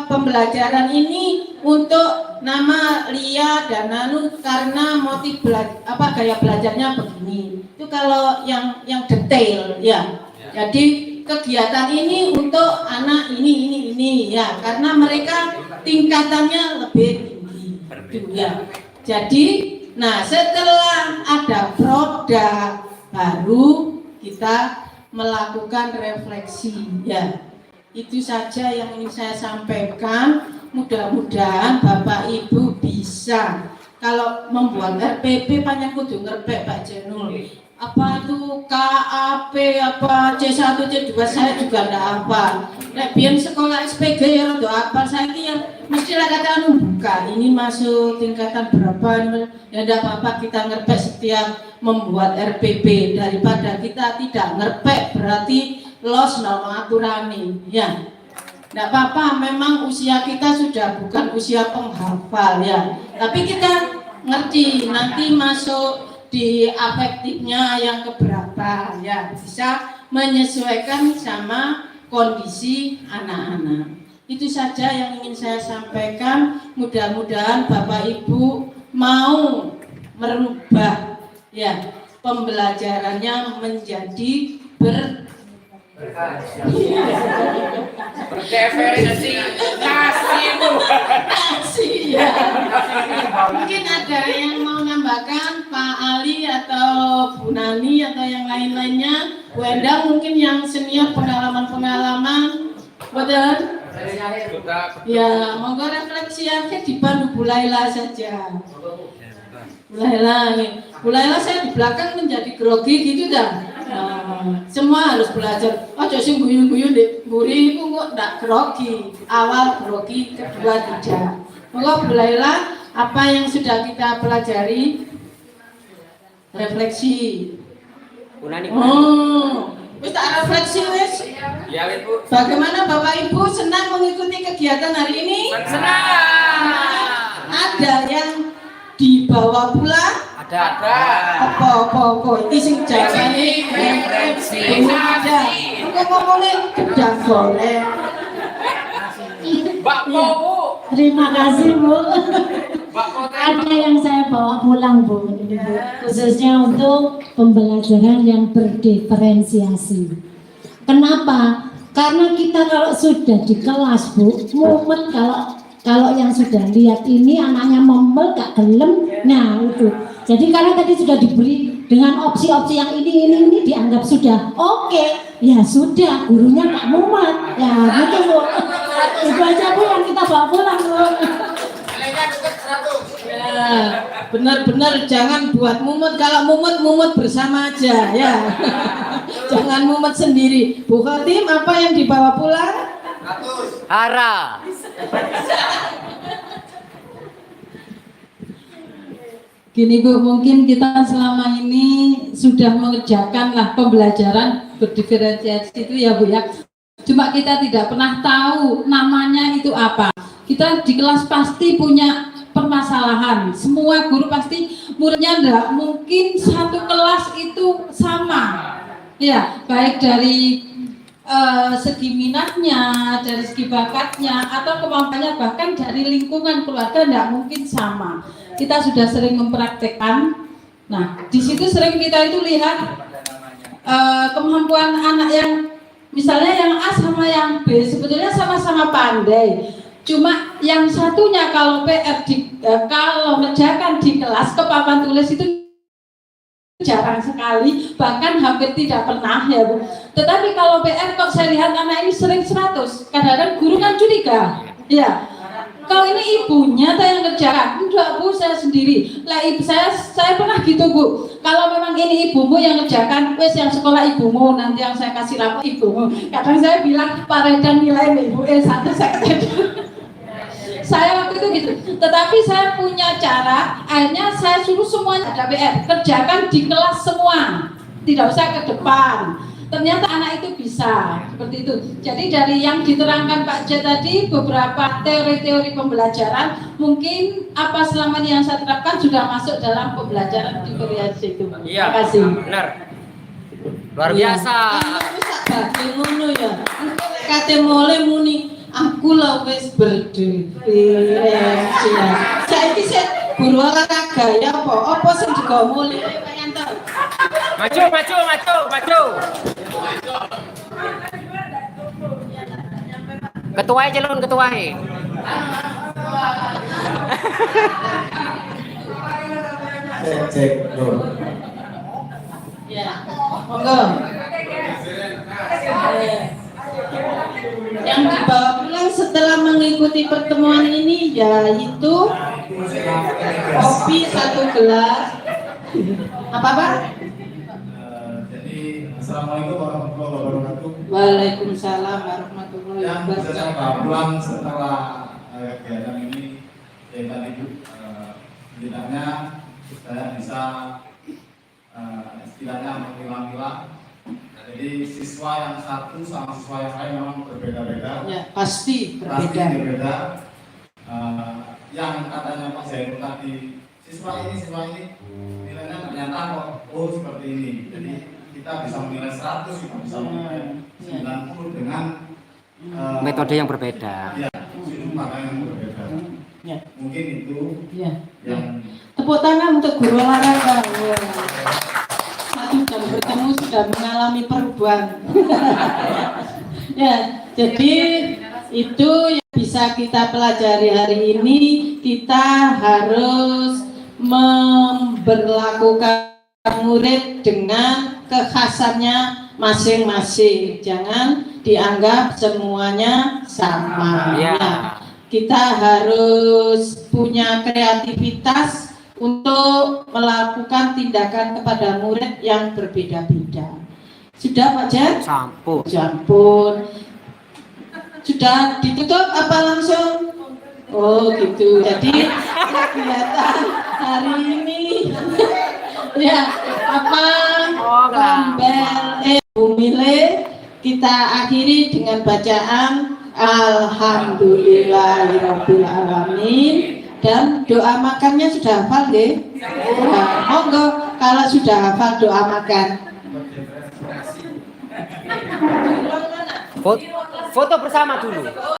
pembelajaran ini untuk nama Lia dan Nanu karena motif gaya belajarnya begini. Itu kalau yang detail ya. Jadi kegiatan ini untuk anak ini ya, karena mereka tingkatannya lebih tinggi. Itu ya. Jadi nah, setelah ada produk baru kita melakukan refleksi ya. Itu saja yang ingin saya sampaikan. Mudah-mudahan Bapak Ibu bisa, kalau membuat RPP banyak kudu ngerpek Pak Jenul. Apa itu KAP, apa C1, C2 saya juga enggak hafal. Nek biyen sekolah SPG ya rada hafal, saiki yang mesti lah kata buka. Ini masuk tingkatan berapa? Ya enggak apa-apa kita ngerpek setiap membuat RPP, daripada kita tidak ngerpek berarti los nama aturane ya. Tidak apa-apa, memang usia kita sudah bukan usia penghafal ya, tapi kita ngerti nanti masuk di afektifnya yang keberapa ya, bisa menyesuaikan sama kondisi anak-anak. Itu saja yang ingin saya sampaikan. Mudah-mudahan Bapak Ibu mau merubah ya pembelajarannya menjadi Berdiferensi kasih ya. Mungkin ada yang mau nambahkan, Pak Ali atau Bu Nani atau yang lain-lainnya, Bu Endang mungkin yang senior pengalaman, betul? Ya, monggo refleksi akhir dipandu Bu Laila saja. Bu Laila saya di belakang menjadi grogi gitu dah. Semua harus belajar. Oh, jadi guyu-guyu di buri itu kok enggak grogi. Awal grogi, kedua tidak. Monggo Bu Laila, apa yang sudah kita pelajari? Refleksi. Wis tak refleksi wis. Ya, Ibu. Bagaimana Bapak Ibu senang mengikuti kegiatan hari ini? Senang. Ada yang dibawa pulang? Ada. Apa iki sing jane refleksi. Ada. Engko ngomongin gedang goreng. Mbak Bu. Terima kasih Bu. Mbak Bu. Ada yang saya bawa pulang Bu, ini, Bu. Khususnya untuk pembelajaran yang berdiferensiasi. Kenapa? Karena kita kalau sudah di kelas Bu, mumet kalau yang sudah lihat ini anaknya memel gak gelem, nah itu. Jadi karena tadi sudah diberi dengan opsi-opsi yang ini dianggap sudah oke, ya sudah gurunya gak mumet, ya gitu Bu. Itu aja Bu yang kita bawa pulang Bu. Ya, benar-benar jangan buat mumet. Kalau mumet bersama aja ya. Jangan mumet sendiri. Bu Khotim, apa yang dibawa pulang? Hara. Gini Bu, mungkin kita selama ini sudah mengerjakanlah pembelajaran berdiferensiasi itu ya Bu ya. Cuma kita tidak pernah tahu namanya itu apa. Kita di kelas pasti punya permasalahan. Semua guru pasti muridnya enggak mungkin satu kelas itu sama. Ya, baik dari segi minatnya, dari segi bakatnya, atau kemampuannya, bahkan dari lingkungan keluarga tidak mungkin sama. Kita sudah sering mempraktekkan. Nah, di situ sering kita itu lihat kemampuan anak yang misalnya yang A sama yang B sebetulnya sama-sama pandai. Cuma yang satunya kalau PR kalau ngerjakan di kelas ke papan tulis itu jarang sekali, bahkan hampir tidak pernah ya Bu. Tetapi kalau PR kok saya lihat anak ini sering 100. Kadang-kadang guru kan curiga. Ya. Kalau ini ibunya yang kerjakan, enggak Bu, saya sendiri. Lah ibu saya pernah gitu Bu. Kalau memang ini ibumu yang kerjakan, wes yang sekolah ibumu, nanti yang saya kasih rapor ibumu. Kadang saya bilang, Pak Redan nilai ibu S1 saya. Saya waktu itu gitu. Tetapi saya punya cara, akhirnya saya suruh semuanya ada PR, kerjakan di kelas semua, tidak usah ke depan. Ternyata anak itu bisa seperti itu. Jadi dari yang diterangkan Pak J tadi, beberapa teori-teori pembelajaran, mungkin apa selama ini yang saya terapkan sudah masuk dalam pembelajaran di variasi itu. Iya, Terima kasih. benar. Luar biasa. Bagi ngono ya. Kate mole muni aku lah wis berdefinisi. Saiki saya guru olahraga ya apa sing juga mule pengen tahu. Maju. Ketuanya calon ketuanya. Cek. Ya, monggo. Yang dibawa pulang setelah mengikuti pertemuan ini yaitu kopi 1 gelas. Apa Pak? Jadi assalamualaikum warahmatullahi wabarakatuh. Waalaikumsalam warahmatullahi Yang bisa saya wabarakatuh. bawa pulang setelah kegiatan ini, ya tadi setidaknya saya bisa istilahnya memilah-milah. Jadi siswa yang satu sama siswa yang lain memang berbeda-beda. Ya, pasti Pasti berbeda. berbeda. Yang katanya Pak Zainul tadi, siswa ini nilainya ternyata kok seperti ini. Jadi kita bisa menilai 100, kita bisa menilai 90 dengan Metode yang berbeda. ya, sudut pandang yang berbeda. Ya. Mungkin itu Ya. yang Tepuk tangan untuk guru olahraga. Wah. 1 jam bertemu sudah mengalami perubahan. Ya, jadi itu yang bisa kita pelajari hari ini. Kita harus memperlakukan murid dengan kekhasannya masing-masing. Jangan dianggap semuanya sama. Ya. Kita harus punya kreativitas untuk melakukan tindakan kepada murid yang berbeda-beda. Sudah Pak Jan? Sampun. Jampun. Sudah ditutup apa langsung? Oh gitu. Jadi kegiatan hari ini ya apa Rombel Bumile kita akhiri dengan bacaan Alhamdulillahirabbil alamin. Dan doa makannya sudah hafal deh. Monggo kalau sudah hafal doa makan. Foto bersama dulu.